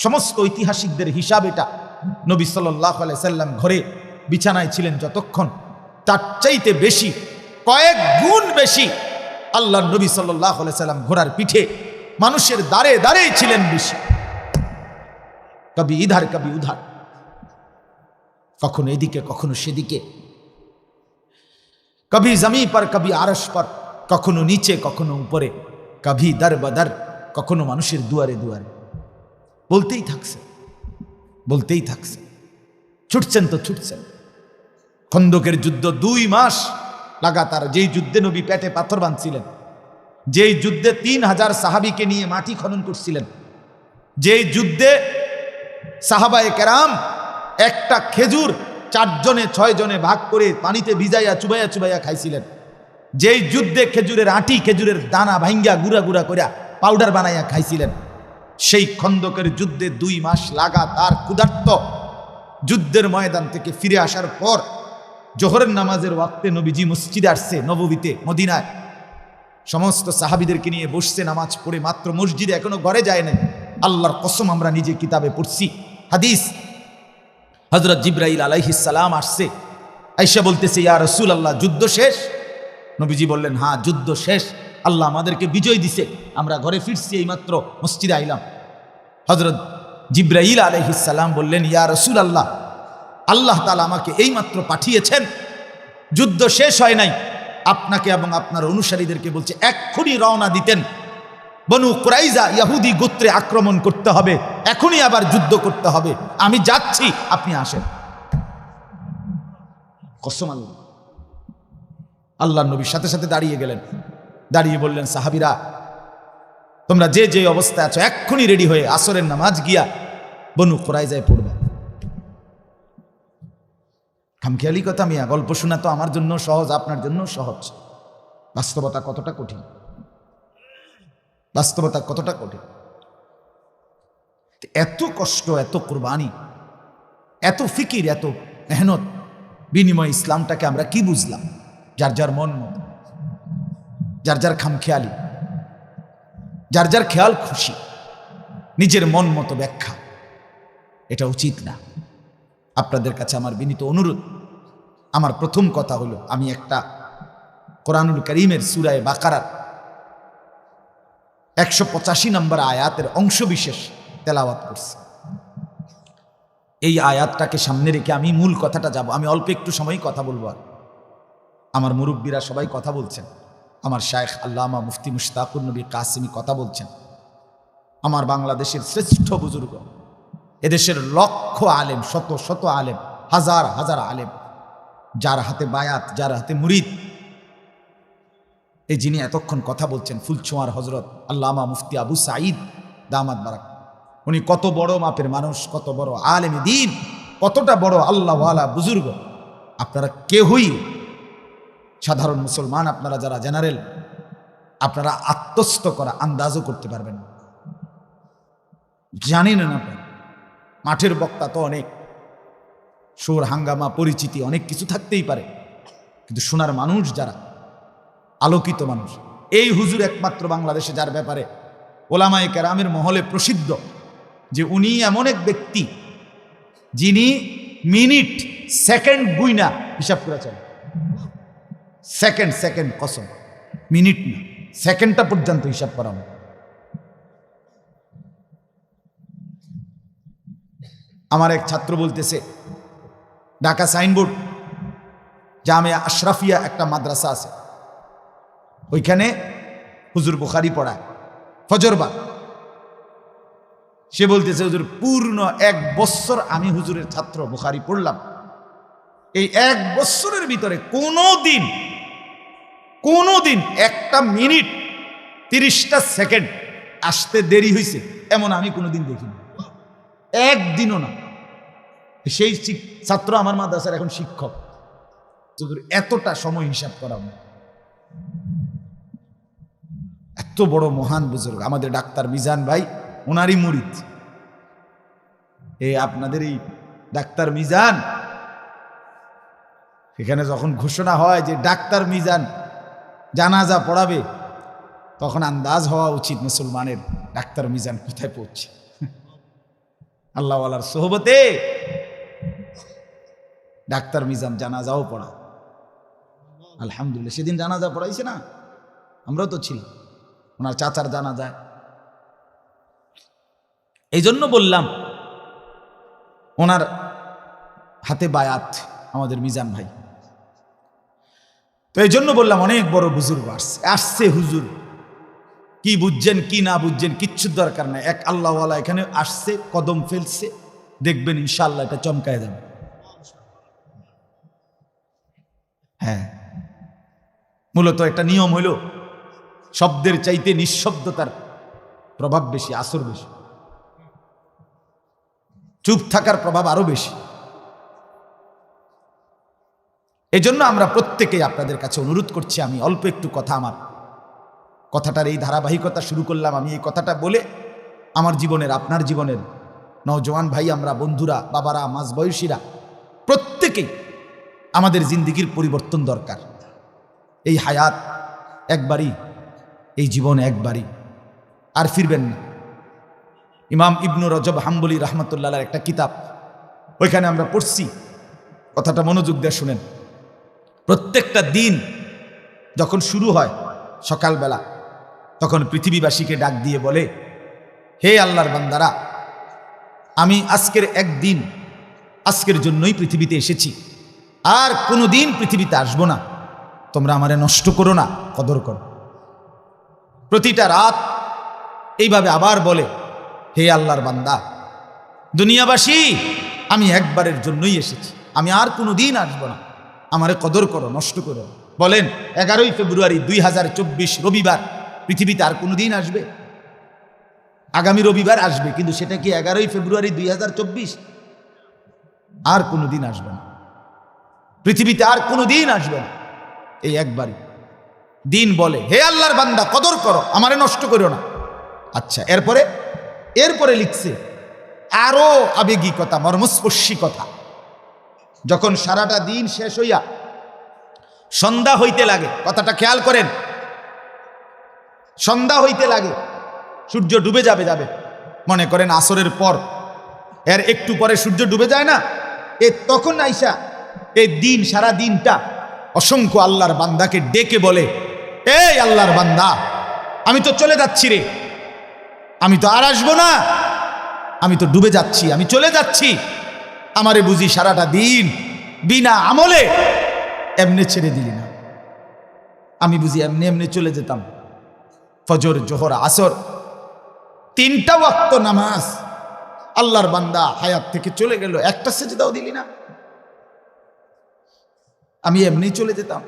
S1: সমস্ত ঐতিহাসিকদের হিসাব এটা, নবী সাল্লাল্লাহু আলাইহি সাল্লাম ঘরে বিছানায় ছিলেন যতক্ষণ, তার চাইতে বেশি, কয়েক গুণ বেশি আল্লাহ নবী সাল্লাল্লাহু আলাইহি সাল্লাম ঘোড়ার পিঠে মানুষের দাঁড়ে দাঁড়েই ছিলেন বেশি। কবি ইধার কবি উধার, কখনো এদিকে কখনো সেদিকে, কবি জমি পর কবি আরশ পর, কখনো নিচে কখনো উপরে, কবি দর বদর, কখনো মানুষের দুয়ারে দুয়ারে, বলতেই থাকছে, বলতেই থাকছে, ছুটছেন তো ছুটছেন। খন্দকের যুদ্ধ 2 মাস লাগাতার, যেই যুদ্ধে নবী পেটে পাথর বাঁধছিলেন, যেই যুদ্ধে 3000 সাহাবীকে নিয়ে মাটি খনন করছিলেন, যেই যুদ্ধে সাহাবায়ে কেরাম একটা খেজুর 4 জনে 6 জনে ভাগ করে পানিতে ভিজাইয়া চুবাইয়া চুবাইয়া খাইছিলেন, যেই যুদ্ধে খেজুরের আঁটি, খেজুরের দানা ভাঙ্গা গুড়া গুড়া করে পাউডার বানাইয়া খাইছিলেন, সেই খন্দকের যুদ্ধে 2 মাস লাগাতার ক্ষুধার্ত যুদ্ধের ময়দান থেকে ফিরে আসার পর জোহরের নামাজের ওয়াক্তে নবীজি মসজিদে আসছে, নববীতে মদিনায়, সমস্ত সাহাবীদেরকে নিয়ে বসছে নামাজ পড়ে, মাত্র মসজিদে, এখনো ঘরে যায় নাই। আল্লাহর কসম আমরা নিজে কিতাবে পড়ছি হাদিস, হযরত জিবরাইল আলাইহিস সালাম আসছে, আয়েশা বলতেছে, ইয়া রাসূলুল্লাহ, যুদ্ধ শেষ? নবীজি বললেন, হ্যাঁ, যুদ্ধ শেষ, আল্লাহ আমাদেরকে বিজয় দিছে, আমরা ঘরে ফিরছি, এইমাত্র মসজিদে আইলাম। হযরত জিবরাইল আলাইহিস সালাম বললেন, ইয়া রাসূলুল্লাহ, আল্লাহ তাআলা আমাকে এইমাত্র পাঠিয়েছেন, যুদ্ধ শেষ হয় নাই, আপনাকে এবং আপনার অনুসারীদেরকে বলছে এক্ষুনি রওনা দিতেন, বনু কুরাইজা ইহুদি গোত্রে আক্রমণ করতে হবে, এখনই আবার যুদ্ধ করতে হবে, আমি যাচ্ছি, আপনি আসেন। কসম আল্লাহ। আল্লাহর নবী সাথে সাথে দাঁড়িয়ে গেলেন, দাঁড়িয়ে বললেন, সাহাবীরা, তোমরা যে যে অবস্থায় আছো এক্ষুনি রেডি হয়ে আসরের নামাজ গিয়া বনু কুরাইজায় পড়বে। খামখেয়ালি কথা মিয়া, গল্প শোনা তো আমার জন্য সহজ, আপনার জন্য সহজ, বাস্তবতা কতটা কঠিন, বাস্তবতা কতটা কঠিন। এত কষ্ট, এত কুরবানি, এত ফিকির, এত মেহনত বিনিময় ইসলামটাকে আমরা কি বুঝলাম? যার যার মন মতো, যার যার খামখেয়ালি, যার যার খেয়াল খুশি, নিজের মন মতো ব্যাখ্যা, এটা উচিত না। আপনাদের কাছে আমার বিনীত অনুরোধ, আমার প্রথম কথা হলো, আমি একটা কোরআনুল কারীমের সূরা বাকারার 185 নম্বর আয়াতের অংশ বিশেষ তেলাওয়াত করছি। এই আয়াতটাকে সামনে রেখে আমি মূল কথাটা যাব, আমি অল্প একটু সময় কথা বলবো। আর আমার মুরব্বীরা সবাই কথা বলছেন, আমার শায়েখ আল্লামা মুফতি মুশতাকুর নবী কাসেমি কথা বলছেন, আমার বাংলাদেশের শ্রেষ্ঠ বুজুর্গ, এদেশের লক্ষ আলেম, শত শত আলেম, হাজার হাজার আলেম, যার হাতে বায়াত, যার হাতে মুরিদ, এই যিনি এতক্ষণ কথা বলছেন ফুলছোয়ার হজরত আল্লামা মুফতি আবু সাঈদ দামাত বারাক, উনি কত বড় মাপের মানুষ, কত বড় আলেমে দ্বীন, কতটা বড় আল্লাহওয়ালা বুজুর্গ। আপনারা কেউই সাধারণ মুসলমান, আপনারা যারা জেনারেল, আপনারা আত্মস্থ করা আন্দাজও করতে পারবেন না, জানেন না। আপনারা মাঠের বক্তা তো অনেক, সুর হাঙ্গামা পরিচিতি অনেক কিছু থাকতেই পারে, কিন্তু শোনার মানুষ যারা, আলোকিত মানুষ, এই হুজুর একমাত্র বাংলাদেশে যার ব্যাপারে ওলামায়ে কেরামের মহলে প্রসিদ্ধ যে উনি এমন এক ব্যক্তি যিনি মিনিট সেকেন্ড গুইনা হিসাব করেছেন। সেকেন্ড সেকেন্ড কসম, মিনিট না, সেকেন্ডটা পর্যন্ত হিসাব করা হয়। আমার এক ছাত্র বলতেছে, ঢাকা সাইনবোর্ড জামিয়া আশরাফিয়া একটা মাদ্রাসা আছে, ওইখানে হুজুর বুখারী পড়ায় ফজরবার। সে বলতেছে, হুজুর পূর্ণ 1 বছর আমি হুজুরের ছাত্র, বুখারী পড়লাম। এই 1 বছরের ভিতরে কোনোদিন 1টা মিনিট 30টা সেকেন্ড আসতে দেরি হয়েছে এমন আমি কোনোদিন দেখিনি, একদিনও না। সেই ছাত্র আমার মাদ্রাসার এখন শিক্ষক। এতটা সময় হিসাব করা, এত বড় মহান বুজুর্গ আমাদের ডাক্তার মিজান ভাই, ওনারই মুরিদ। আপনাদের এই ডাক্তার মিজান, এখানে যখন ঘোষণা হয় যে ডাক্তার মিজান জানাজা পড়াবে, তখন আন্দাজ হওয়া উচিত মুসলমানের ডাক্তার মিজান কোথায় পৌঁছে। আল্লাহওয়ালার সোহবতে ডাক্তার মিজান জানাজাও পড়া, আলহামদুলিল্লাহ। সেদিন জানাজা পড়াইছে না, আমরাও তো ছিলাম, ওনার চাচার জানাজায়। এই জন্য বললাম ওনার হাতে বায়াত আমাদের মিজান ভাই। তো এই জন্য বললাম অনেক বড় বুজুর্গ আসছে হুজুর, কি বুঝছেন কি না বুঝছেন কিচ্ছুর দরকার নাই। এক আল্লাহওয়ালা এখানে আসছে, কদম ফেলছে, দেখবেন ইনশাআল্লাহ এটা চমকায় যাবে। হ্যাঁ, মূলত একটা নিয়ম হইল শব্দের চাইতে নিঃশব্দতার প্রভাব বেশি, আসর বেশি, চুপ থাকার প্রভাব আরো বেশি। এজন্য আমরা প্রত্যেকেই আপনাদের কাছে অনুরোধ করছি, আমি অল্প একটু কথা, আমার কথাটার এই ধারাবাহিকতা শুরু করলাম। আমি এই কথাটা বলে আমার জীবনের, আপনার জীবনের নওজওয়ান ভাই, আমরা বন্ধুরা, বাবারা, মাঝবয়সীরা প্রত্যেকেই আমাদের জিন্দিগির পরিবর্তন দরকার। এই হায়াত একবারই, এই জীবন একবারই, আর ফিরবেন না। ইমাম ইবনু রজব হাম্বলি রহমতুল্লাহর একটা কিতাব, ওইখানে আমরা পড়ছি, কথাটা মনোযোগ দিয়ে শুনেন। প্রত্যেকটা দিন যখন শুরু হয় সকালবেলা, তখন পৃথিবীবাসীকে ডাক দিয়ে বলে, হে আল্লাহর বান্দারা, আমি আজকের একদিন, আজকের জন্যই পৃথিবীতে এসেছি, আর কোনো দিন পৃথিবীতে আসবো না, তোমরা আমারে নষ্ট করো না, কদর করো। প্রতিটা রাত এইভাবে আবার বলে, হে আল্লাহর বান্দা, দুনিয়াবাসী, আমি একবারের জন্যই এসেছি, আমি আর কোনো দিন আসবো না, আমারে কদর করো, নষ্ট করো। বলেন 11ই ফেব্রুয়ারি 2024 রবিবার পৃথিবীতে আর কোনো দিন আসবে? আগামী রবিবার আসবে, কিন্তু সেটা কি 11ই ফেব্রুয়ারি 2024? আর কোনো দিন আসবে না, পৃথিবীতে আর কোনো দিন আসবে না, এই একবারই দিন বলে, হে আল্লাহর বান্দা, কদর করো, আমারে নষ্ট করো না। আচ্ছা, এরপরে লিখছে আরো আবেগী কথা, মর্মস্পর্শী কথা। যখন সারাটা দিন শেষ হইয়া সন্ধ্যা হইতে লাগে, কথাটা খেয়াল করেন, সন্ধ্যা হইতে লাগে, সূর্য ডুবে যাবে, মনে করেন আসরের পর, এর একটু পরে সূর্য ডুবে যায় না, তখন আইসা এই দিন, সারা দিনটা অসংখ্য আল্লাহর বান্দাকে ডেকে বলে, এই আল্লাহর বান্দা, আমি তো চলে যাচ্ছি রে, আমি তো আর আসবো না, আমি তো ডুবে যাচ্ছি, আমি চলে যাচ্ছি, আমারে বুঝি সারাটা দিন বিনা আমলে এমনি ছেড়ে দিলি না, আমি বুঝি এমনি এমনি চলে যেতাম। ফজর, জোহর, আসর 3টা ওয়াক্ত নামাজ আল্লাহর বান্দা হায়াত থেকে চলে গেল, একটা সেজদাও দিলি না, আমি এমনি চলে যেতাম।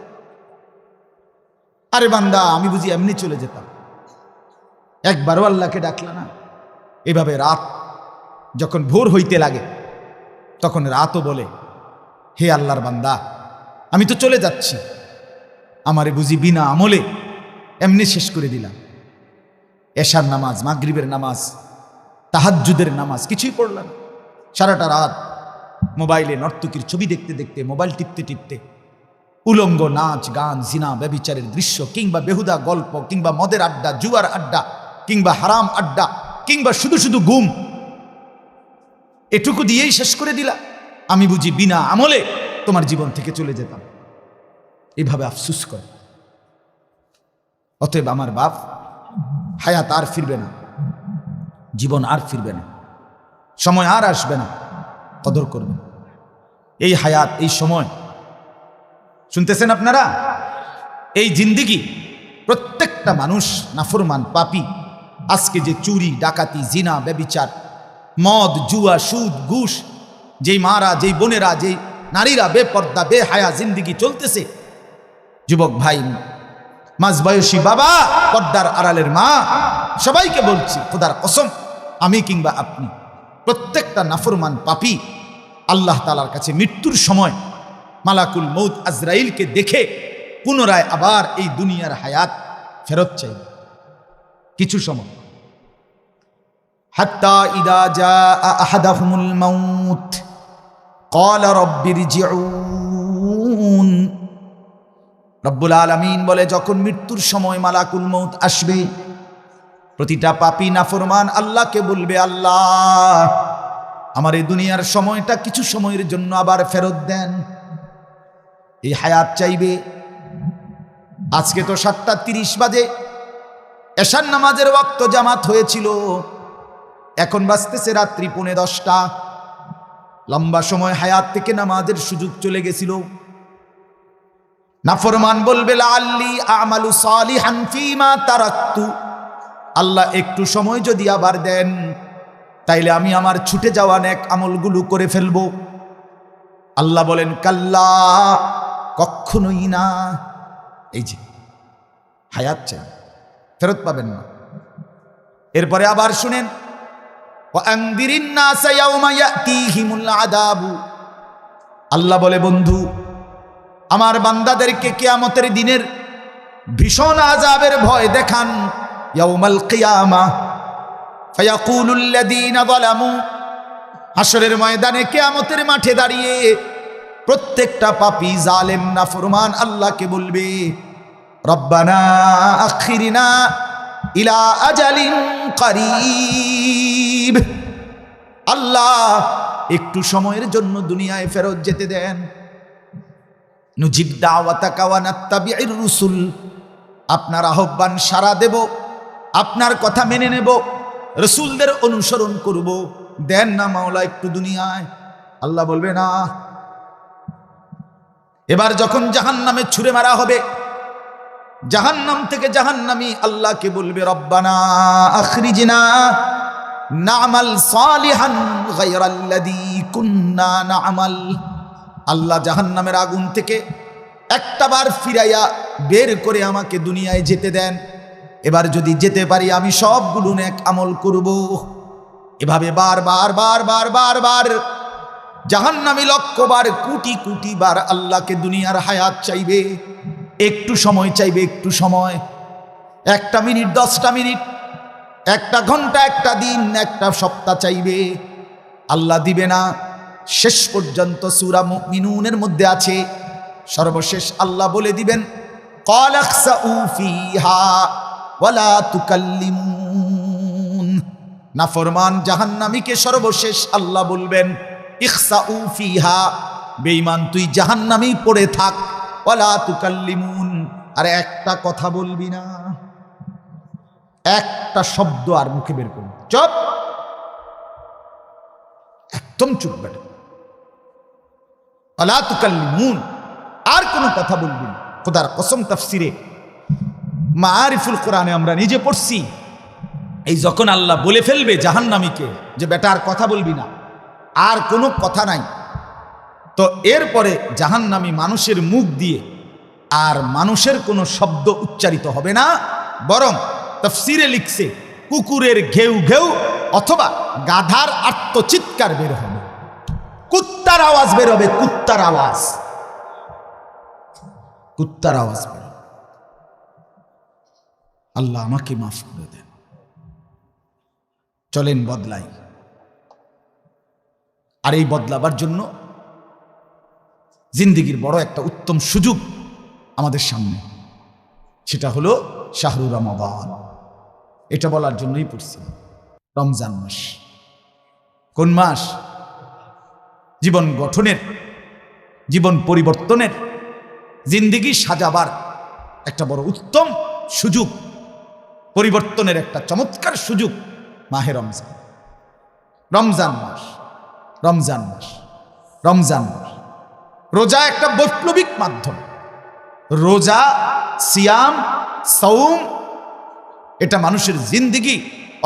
S1: আরে বান্দা, আমি বুঝি এমনি চলে যেতাম? একবারও আল্লাহকে ডাকলা না? এভাবে রাত যখন ভোর হইতে লাগে তখন রাতও বলে, হে আল্লাহর বান্দা, আমি তো চলে যাচ্ছি, আমারে বুঝি বিনা আমলে এমনি শেষ করে দিলাম? এশার নামাজ, মাগরিবের নামাজ, তাহাজ্জুদের নামাজ কিছুই পড়লাম না। সারাটা রাত মোবাইলে নর্তকীর ছবি দেখতে দেখতে, মোবাইল টিপতে টিপতে, উলঙ্গ নাচ গান, জিনা ব্যভিচারের দৃশ্য, কিংবা বেহুদা গল্প, কিংবা মদের আড্ডা, জুয়ার আড্ডা, কিংবা হারাম আড্ডা, কিংবা শুধু শুধু গুম, এটুকু দিয়েই শেষ করে দিলা? আমি বুঝি বিনা আমলে তোমার জীবন থেকে চলে যেতাম? এভাবে আফসুস করে। অতএব আমার বাপ, হায়াত আর ফিরবে না, জীবন আর ফিরবে না, সময় আর আসবে না, কদর করবেন। এই হায়াত, এই সময়, শুনতেছেন আপনারা? এই জিন্দিগি, প্রত্যেকটা মানুষ নাফরমান পাপী আজকে যে চুরি ডাকাতি, জিনা ব্যভিচার, মদ, জুয়া, সুদ, ঘুষ, যেই মারা, যেই বোনেরা, যেই নারীরা বেপর্দা বেহায়া জিন্দিগি চলতেছে, যুবক ভাই, মাঝবয়সী বাবা, পর্দার আড়ালের মা, সবাইকে বলছি, খোদার কসম, আমি কিংবা আপনি প্রত্যেকটা নাফরমান পাপী আল্লাহ তাআলার কাছে মৃত্যুর সময় মালাকুল মউত আজরাইলকে দেখে পুনরায় আবার এই দুনিয়ার হায়াত ফেরত চাই কিছু সময়। হাত্তা ইদা জাআ আহাদাহুমুল মাউত ক্বালা রাব্বিরজিউন। রব্বুল আলামিন বলে, যখন মৃত্যুর সময় মালাকুল মউত আসবে, প্রতিটা পাপী নাফরমান আল্লাহকে বলবে, আল্লাহ, আমার এই দুনিয়ার সময়টা কিছু সময়ের জন্য আবার ফেরত দেন। এই হায়াত চাইবে। আজকে তো 7:30 বাজে, এশার নামাজের ওয়াক্ত জামাত হয়েছিল, এখন বাজতেছে রাত্রি 10:45। লম্বা সময় হায়াত থেকে নামাজের সুযোগ চলে গেছিল। নাফরমান বলবে, লাআল্লি আমালু সালিহান ফীমা তারাকতু, আল্লাহ একটু সময় যদি আবার দেন, তাইলে আমি আমার ছুটে যাওয়া নেক আমলগুলো করে ফেলব। আল্লাহ বলেন, কাল্লা, কখনোই না। এই যে হায়াত চাই, ফেরত পাবেন না। এরপরে আবার শুনেন, ওয়ানদিরিন নাস ইয়াওমা ইয়াতিহিমুল আযাবু। আল্লাহ বলে, বন্ধু, আমার বান্দাদেরকে কিয়ামতের দিনের ভীষণ আযাবের ভয় দেখান। ইয়াউমাল কিয়ামা ফায়াকুলুল লাযীনা যালামু, হাশরের ময়দানে কিয়ামতের মাঠে দাঁড়িয়ে প্রত্যেকটা পাপী জালেম নাফরমান আল্লাহকে বলবে, রব্বানা আখিরিনা ইলা আজালিন কারীব, আল্লাহ একটু সময়ের জন্য দুনিয়ায় ফেরত যেতে দেন। নুজিব দাওয়াতাকা ওয়া নাত্তাবিউর রুসুল, আপনার আহ্বান সাড়া দেব, আপনার কথা মেনে নেব, রসুলদের অনুসরণ করব, দেন না মাওলা একটু দুনিয়ায়। আল্লাহ বলবে না। এবার যখন জাহান্নামে ছুঁড়ে মারা হবে, জাহান্নাম থেকে জাহান্নামী আল্লাহকে বলবে, রব্বানা আখরিজনা না'মাল সালিহান গায়রাল্লাযী কুন্না না'মাল। আল্লাহ জাহান্নামের আগুন থেকে একটাবার ফিরাইয়া বের করে আমাকে দুনিয়ায় যেতে দেন। এবার যদি যেতে পারি আমি সবগুলো নেক আমল করব। এভাবে বারবার বারবার বারবার জাহান্নামী লক্ষবার কোটি কোটি বার আল্লাহকে দুনিয়ার হায়াত চাইবে, একটু সময় চাইবে, একটু সময়, 1 মিনিট, 10টা মিনিট, 1 ঘন্টা, 1 দিন, 1 সপ্তাহ চাইবে। আল্লাহ দিবে না। শেষ পর্যন্ত সূরা মুমিনুনের মধ্যে আছে, সর্বশেষ আল্লাহ বলে দিবেন, ক্বালা খসাউ ফিহা ওয়ালা তুকাল্লিমুন। নাফরমান জাহান্নামীকে সর্বশেষ আল্লাহ বলবেন, ইখসাউ ফিহা, বেঈমান তুই জাহান্নামেই পড়ে থাক, ওয়ালা তুকাল্লিমুন, আর একটা কথা বলবি না, একটা শব্দ আর মুখে বের করবি, চুপ, একদম চুপ বেটা, ওয়ালা তুকাল্লিমুন, আর কোনো কথা বলবি না। খোদার কসম, তাফসিরে মাআরিফুল কোরআনে আমরা নিজে পড়ছি, এই যখন আল্লাহ বলে ফেলবে জাহান্নামীকে যে বেটা আর কথা বলবি না, আর কোনো কথা নাই, তো এরপরে জাহান্নামী মানুষের মুখ দিয়ে আর মানুষের কোনো শব্দ উচ্চারিত হবে না, বরং তাফসিরে লিখছে কুকুরের ঘেউ ঘেউ অথবা গাধার আর্তচিৎকার বের হবে, কুত্তার আওয়াজ বের হবে, কুত্তার আওয়াজ, কুত্তার আওয়াজ বের হবে। আল্লাহ আমাকে মাফ করে দেন। চলেন বদলাই। আর এই বদলাবার জন্য জিন্দেগির বড় একটা উত্তম সুযোগ আমাদের সামনে, সেটা হলো শাহরু রমাদান। এটা বলার জন্যই পড়ছি রমজান মাস। কোন মাস? জীবন গঠনের, জীবন পরিবর্তনের, জিন্দেগি সাজাবার একটা বড় উত্তম সুযোগ, পরিবর্তনের একটা চমৎকার সুযোগ মাহে রমজান। রমজান মাস, রমজান মাস, রমজান মাস। রোজা একটা বৈপ্লবিক মাধ্যম। রোজা, সিয়াম, সাওম, এটা মানুষের জিন্দেগি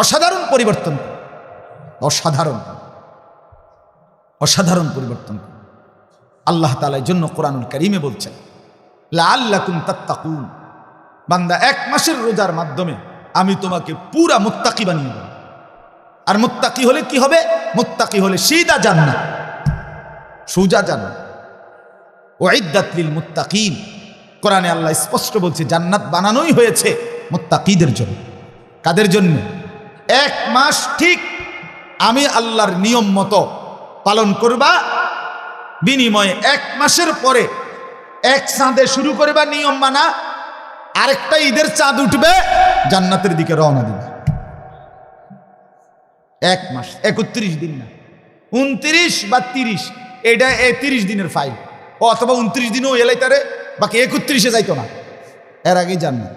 S1: অসাধারণ পরিবর্তন, অসাধারণ অসাধারণ পরিবর্তন। আল্লাহ তাআলা এর জন্য কোরআনুল কারীমে বলছেন লাআল্লাকুম তাত্তাকুন, বান্দা এক মাসের রোজার মাধ্যমে আমি তোমাকে পুরা মুত্তাকি বানিয়ে দেব। আর মুত্তাকি হলে কি হবে? মুত্তাকি হলে সিধা জান্নাত, সোজা জান্নাত। উইদ্দাত লিল মুত্তাকিন, কোরআনে আল্লাহ স্পষ্ট বলছে জান্নাত বানানোই হয়েছে মুত্তাকিদের জন্য। কাদের জন্য? এক মাস ঠিক আমি আল্লাহর নিয়ম মতো পালন করবা, বিনিময়ে এক মাসের পরে এক চাঁদে শুরু করবা নিয়ম মানা, আরেকটা ঈদের চাঁদ উঠবে, জান্নাতের দিকে রওনা দিবে। এক মাস, 31 দিন না, 29 বা 30, এটা 30 দিনের ফাইল, অথবা 29 দিনও এলাইতারে, বাকি 31-এ যাইতো না, এর আগেই জান্নাত।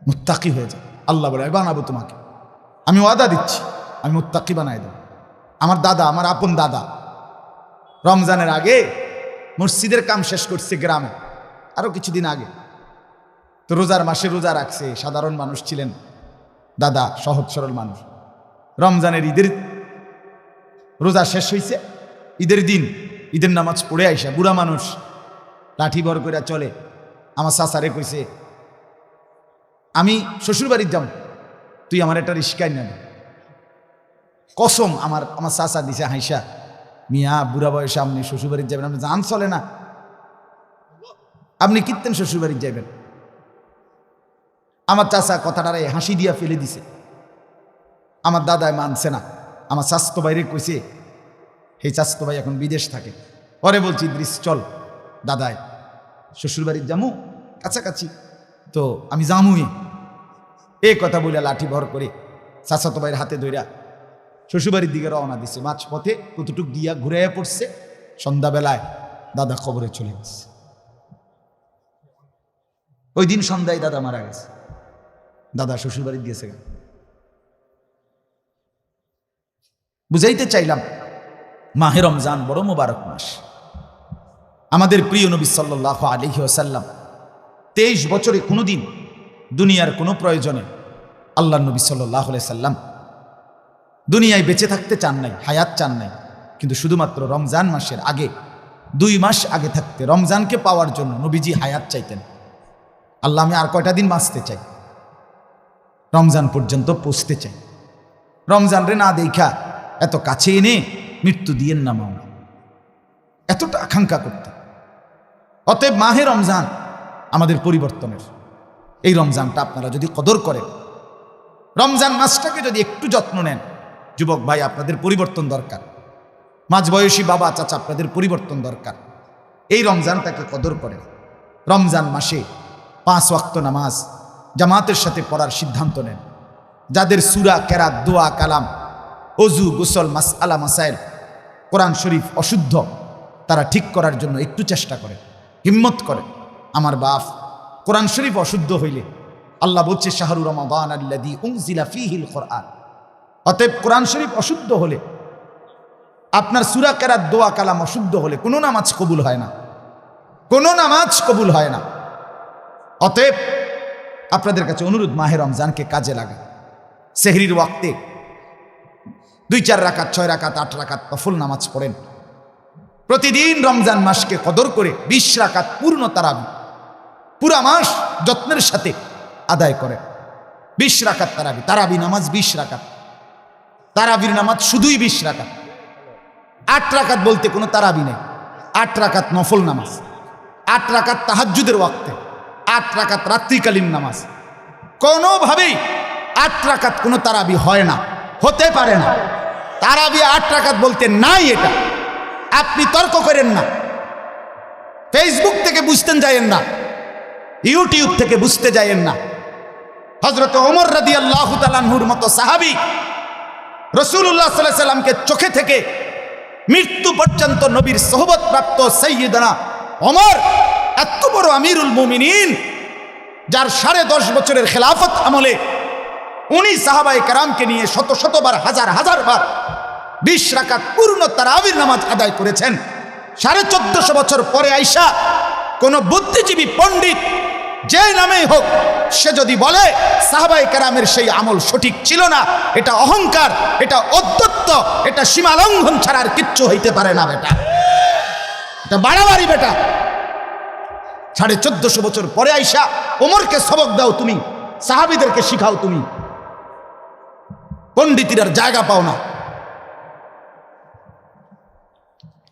S1: মুত্তাকি হয়ে যায়। আল্লাহ বলে বানাবো তোমাকে, আমি ওয়াদা দিচ্ছি, আমি মুত্তাকি বানাই দেব। আমার দাদা, আমার আপন দাদা, রমজানের আগে মসজিদের কাম শেষ করছে গ্রামে, আরো কিছুদিন আগে। তো রোজার মাসে রোজা রাখছে, সাধারণ মানুষ ছিলেন দাদা, সহজ সরল মানুষ। রমজানের ঈদের রোজা শেষ হয়েছে, ঈদের দিন ঈদের নামাজ পড়ে আইসা বুড়া মানুষ লাঠি ভর করে চলে। আমার চাচারে কইছে আমি শ্বশুর বাড়ির যাব, তুই আমার একটা রিস্কায় নেবে। কসম আমার চাচা দিছে হাইসা, মিয়া বুড়া বয়সে আপনি শ্বশুর বাড়ির যাবেন, আপনি জান চলে না, আপনি কীর্তেন শ্বশুর বাড়ির যাবেন। আমার চাচা কথাটারে হাসি দিয়া ফেলে দিছে। আমার দাদায় মানছে না। আমার স্বাস্থ্য বাইরে কইছে, সেই স্বাস্থ্য ভাই এখন বিদেশ থাকে, পরে বলছি দৃশ চল দাদায় শ্বশুরবাড়ির জামু, কাছাকাছি তো আমি জামুই। এই কথা বলে লাঠি ভর করে চাচাতো ভাইয়ের হাতে ধইরা শ্বশুরবাড়ির দিকে রওনা দিছে। মাঝ পথে কতটুক দিয়া ঘুরে পড়ছে, সন্ধ্যাবেলায় দাদা কবরে চলে গেছে। ওই দিন সন্ধ্যায় দাদা মারা গেছে। দাদা শ্বশুরবাড়ি দিয়েছে। বুঝাইতে চাইলাম মাহে রমজান বড় মোবারক মাস। আমাদের প্রিয় নবী সাল্লাল্লাহু আলাইহি ওয়াসাল্লাম 23 বছরে কোনোদিন দুনিয়ার কোনো প্রয়োজনে আল্লাহর নবী সাল্লাল্লাহু আলাইহি সাল্লাম দুনিয়ায় বেঁচে থাকতে চান নাই, হায়াত চান নাই, কিন্তু শুধুমাত্র রমজান মাসের আগে 2 মাস আগে থাকতে রমজানকে পাওয়ার জন্য নবীজি হায়াত চাইতেন। আল্লাহ আমি আর কয়টা দিন বাঁচতে চাই, রমজান পর্যন্ত পৌঁছতে চাই, রমজান রে না দেখা এত কাছে এনে মৃত্যু দিয়েন না মাওলা, এতটা আকাঙ্ক্ষা করতে। অতএব মাহে রমজান আমাদের পরিবর্তনের। এই রমজানটা আপনারা যদি কদর করেন, রমজান মাসটাকে যদি একটু যত্ন নেন, যুবক ভাই আপনাদের পরিবর্তন দরকার, মাঝবয়সী বাবা চাচা আপনাদের পরিবর্তন দরকার। এই রমজানটাকে কদর করেন। রমজান মাসে 5 ওয়াক্ত নামাজ জামাতের সাথে পড়ার সিদ্ধান্ত নেন। যাদের সূরা, কেরাত, দোয়া, কালাম, অজু, গোসল, মাসআলা, মাসাইল, কোরআন শরীফ অশুদ্ধ, তারা ঠিক করার জন্য একটু চেষ্টা করেন, হিম্মত করেন। আমার বাপ, কোরআন শরীফ অশুদ্ধ হইলে আল্লাহ বলছে শাহরু রমাদান আল্লাযী উনজিলা ফীহিল কোরআন। অতএব কোরআন শরীফ অশুদ্ধ হলে, আপনার সূরা, কেরাত, দোয়া, কালাম অশুদ্ধ হলে কোনো নামাজ কবুল হয় না, কোনো নামাজ কবুল হয় না। অতএব আপনাদের কাছে অনুরোধ, মাহে রমজানকে কাজে লাগান। সেহরির ওয়াক্তে 2-4 রাকাত, 6 রাকাত, 8 রাকাত নফল নামাজ পড়েন। প্রতিদিন রমজান মাসকে কদর করে 20 রাকাত পূর্ণ তারাবি পুরা মাস যত্নের সাথে আদায় করে। 20 রাকাত তারাবি, তারাবি নামাজ 20 রাকাত, তারাবির নামাজ শুধুই 20 রাকাত। 8 রাকাত বলতে কোনো তারাবি নেই, 8 রাকাত নফল নামাজ, 8 রাকাত তাহাজ্জুদের ওয়াক্তে, 8 রাকাত রাত্রিকালীন নামাজ। কোনোভাবেই 8 রাকাত কোনো তারাবি হয় না, হতে পারে না। তারাবি 8 রাকাত বলতে নাই, এটা আপনি তর্ক করেন না, ফেসবুক থেকে বুঝতেন যায়েন না, ইউটিউব থেকে বুঝতে যায়েন না। হযরত ওমর রাদিয়াল্লাহু তাআলা আনহুর মতো সাহাবী রাসূলুল্লাহ সাল্লাল্লাহু আলাইহি সাল্লামকে চোখে থেকে মৃত্যু পর্যন্ত নবীর সোহবত প্রাপ্ত সাইয়্যিদানা ওমর, এত বড় আমিরুল মুমিনিন, যার 10.5 বছরের খেলাফত আমলে উনি সাহাবায়ে কেরামকে নিয়ে শত শতবার, হাজার হাজার বার 20 রাকাত পূর্ণ তারাবির নামাজ আদায় করেছেন। 1450 বছর পরে আইসা কোন বুদ্ধিজীবী পণ্ডিত যে নামেই হোক, সে যদি বলে সাহাবায়ে কেরামের সেই আমল সঠিক ছিল না, এটা অহংকার, এটা অধ্যত্ব, এটা সীমা লঙ্ঘন ছাড়া আর কিচ্ছু হইতে পারে না বেটা, এটা বাড়াবাড়ি বেটা। 1450 বছর পরে আইসা ওমরকে সবক দাও তুমি, সাহাবীদেরকে শিখাও তুমি, পণ্ডিতের জায়গা পাও না।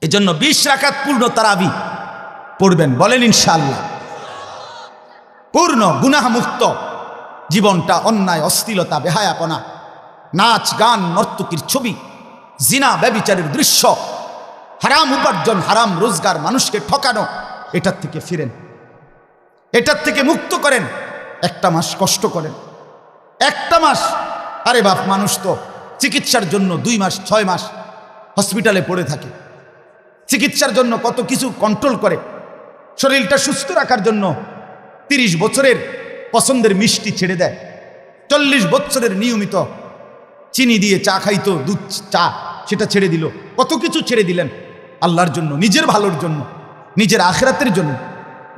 S1: এজন্য 20 রাকাত পূর্ণ তারাবি পড়বেন, বলেন ইনশাআল্লাহ। পূর্ণ গুনাহ মুক্ত জীবনটা, অন্যায়, অশ্লীলতা, বেহায়াপনা, নাচ গান, নর্তকীর ছবি, জিনা, ব্যভিচারের দৃশ্য, হারাম উপার্জন, হারাম রোজগার, মানুষকে ঠকানো, এটার থেকে ফিরেন, এটার থেকে মুক্ত করেন। 1 মাস কষ্ট করেন, 1 মাস। আরে বাপ, মানুষ তো চিকিৎসার জন্য 2 মাস 6 মাস হসপিটালে পড়ে থাকে, চিকিৎসার জন্য কত কিছু কন্ট্রোল করে, শরীরটা সুস্থ রাখার জন্য 30 বছরের পছন্দের মিষ্টি ছেড়ে দেয়, 40 বছরের নিয়মিত চিনি দিয়ে চা খাইতো, দুধ চা, সেটা ছেড়ে দিল, কত কিছু ছেড়ে দিলেন আল্লাহর জন্য, নিজের ভালোর জন্য, নিজের আখিরাতের জন্য,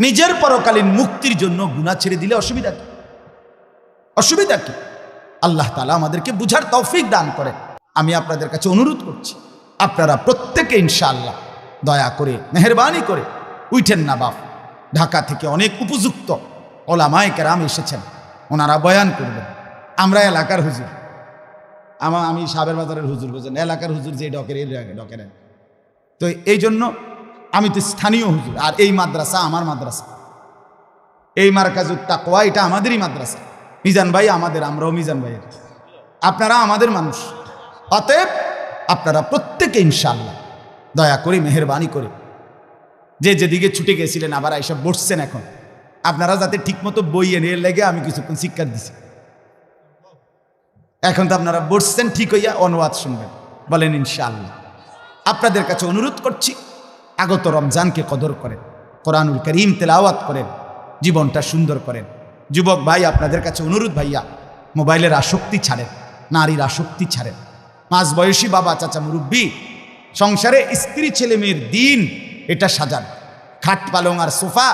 S1: নিজের পরকালীন মুক্তির জন্য। গুনাহ ছেড়ে দিলে অসুবিধা কি? অসুবিধা কি? আল্লাহ তাআলা আমাদেরকে বুঝার তৌফিক দান করে। আমি আপনাদের কাছে অনুরোধ করছি, আপনারা প্রত্যেকে ইনশাআল্লাহ দয়া করে, মেহেরবানি করে উঠেন না বাপ। ঢাকা থেকে অনেক উপযুক্ত ওলামায়ে কেরাম এসেছেন, ওনারা বয়ান করবেন। আমরা এলাকার হুজুর, আমি সাবের বাজারের হুজুর, বোঝেন, এলাকার হুজুর যে ডকের ডকের, তো এই জন্য আমি তো স্থানীয় হুজুর, আর এই মাদ্রাসা আমার মাদ্রাসা, এই মারকাজুত তাকওয়া এটা আমাদেরই মাদ্রাসা। মিজান ভাই আমাদের, আমরাও মিজান ভাইয়ের, আপনারা আমাদের মানুষ। অতএব আপনারা প্রত্যেকে ইনশাআল্লাহ দয়া করে, মেহেরবানি করে, যে যেদিকে ছুটে গেছিলেন আবার এইসব বসছেন, এখন আপনারা যাতে ঠিকমতো বই এনে লেগে আমি কিছুক্ষণ শিক্ষা দিছি। এখন তো আপনারা বসছেন ঠিক হইয়া, অনুবাদ শুনবেন, বলেন ইনশাআল্লাহ। আপনাদের কাছে অনুরোধ করছি, আগত রমজানকে কদর করেন, কোরআনুল কারীম তেলাওয়াত করেন, জীবনটা সুন্দর করেন। যুবক ভাই, আপনাদের কাছে অনুরোধ, ভাইয়া, মোবাইলের আসক্তি ছাড়েন, নারীর আসক্তি ছাড়েন। মাঝ বয়সী বাবা, চাচা, মুরব্বী, সংসারে স্ত্রী ছেলে মেয়ের দিন এটা সাজান। খাট পালং আর সোফা,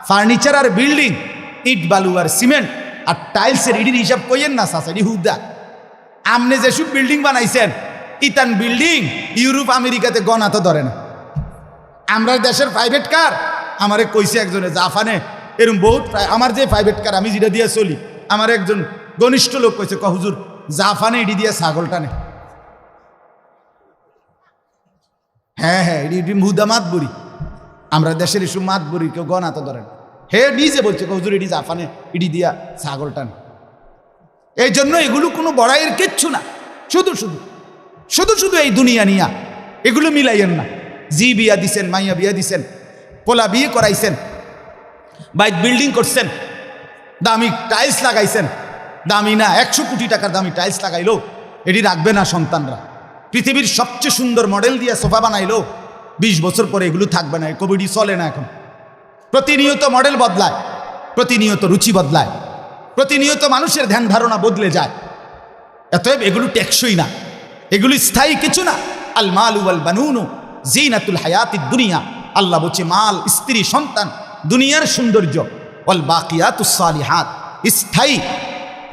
S1: ফার্নিচার আর বিল্ডিং, ইট বালু আর সিমেন্ট আর টাইলসের ইডির হিসাব কইয়েন না সাসারি হুদা। আমনে যেসব বিল্ডিং বানাইছেন, ইতান বিল্ডিং ইউরোপ আমেরিকাতে গণা তো ধরে না। আমরা দেশের প্রাইভেট কার, আমারে কইছে একজনে, জাপানে এরকম বহুত, আমার যে প্রাইভেট কার আমি যেটা দিয়ে চলি, আমার একজন ঘনিষ্ঠ লোক কইছে, হুজুর জাপানে ইডি দিয়ে ছাগল টানে। হ্যাঁ হ্যাঁ, ইডি মুদা মাত বুড়ি, আমরা দেশের এসব মাত বুড়ি কেউ গণা তো ধরেন। হে নিজে বলছে, হুজুর ইডি জাপানে ইডি দিয়া ছাগল টানে। এই জন্য এগুলো কোনো বড়াইয়ের কিচ্ছু না, শুধু শুধু শুধু শুধু এই দুনিয়া নিয়া এগুলো মিলাইয়েন না। জি বিয়া দিছেন, মাইয়া বিয়া দিছেন, পোলা বিয়ে করাইছেন, বাইক বিল্ডিং করছেন, দামি টাইলস লাগাইছেন, দামি না 100 কোটি টাকার দামি টাইলস লাগাইলো, এটি রাখবে না সন্তানরা। পৃথিবীর সবচেয়ে সুন্দর মডেল দিয়ে সোফা বানাইলো, 20 বছর পরে এগুলো থাকবে না, কোভিডই চলে না এখন। প্রতিনিয়ত মডেল বদলায়, প্রতিনিয়ত রুচি বদলায়, প্রতিনিয়ত মানুষের ধ্যান ধারণা বদলে যায়। অতএব এগুলো টেকসই না, এগুলো স্থায়ী কিছু না। আল মালু ওয়াল বানুনু জিনাতুল হায়াতিদ দুনিয়া, আল্লাহ বলছে মাল, স্ত্রী, সন্তান দুনিয়ার সৌন্দর্য। ওয়াল বাকিয়াতুস সালিহাত, স্থায়ী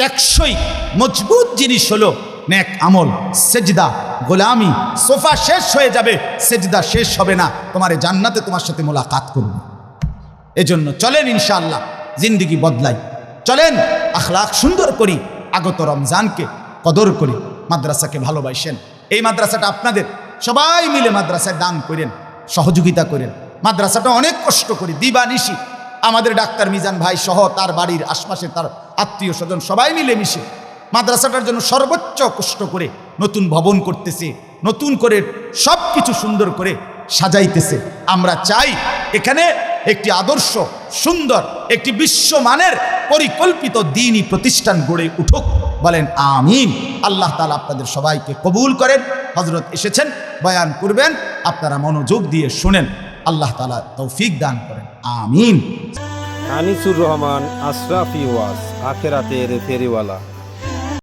S1: টেকসই মজবুত জিনিস হলো নেক আমল, সেজদা, গোলামি। সোফা শেষ হয়ে যাবে, সেজদা শেষ হবে না, তোমার জান্নাতে তোমার সাথে মোলাকাত করবে। এজন্য চলেন ইনশাআল্লাহ জিন্দেগি বদলাই, চলেন আখলাক সুন্দর করি, আগত রমজানকে কদর করি, মাদ্রাসাকে ভালোবাসেন। এই মাদ্রাসাটা আপনাদের, সবাই মিলে মাদ্রাসায় দান করেন, সহযোগিতা করেন। মাদ্রাসাটা অনেক কষ্ট করি, দিবানিশি আমাদের ডাক্তার মিজান ভাই সহ তার বাড়ির আশপাশে তার আত্মীয় স্বজন সবাই মিলে মিশে মাদ্রাসাটার জন্য সর্বোচ্চ কষ্ট করে নতুন ভবন করতেছে, নতুন করে সব কিছু সুন্দর করে সাজাইতেছে। আমরা চাই এখানে একটি আদর্শ সুন্দর একটি বিশ্বমানের পরিকল্পিত দ্বীনি প্রতিষ্ঠান গড়ে উঠুক। বলেন আমিন। আল্লাহ তাআলা আপনাদের সবাইকে কবুল করেন। হযরত এসেছেন, বয়ান করবেন, আপনারা মনোযোগ দিয়ে শুনেন। আল্লাহ তাআলা তৌফিক দান করেন, আমিন।
S2: আনিসুর রহমান, আশরাফি ওয়াজ, আখেরাতের ফেরিওয়ালা।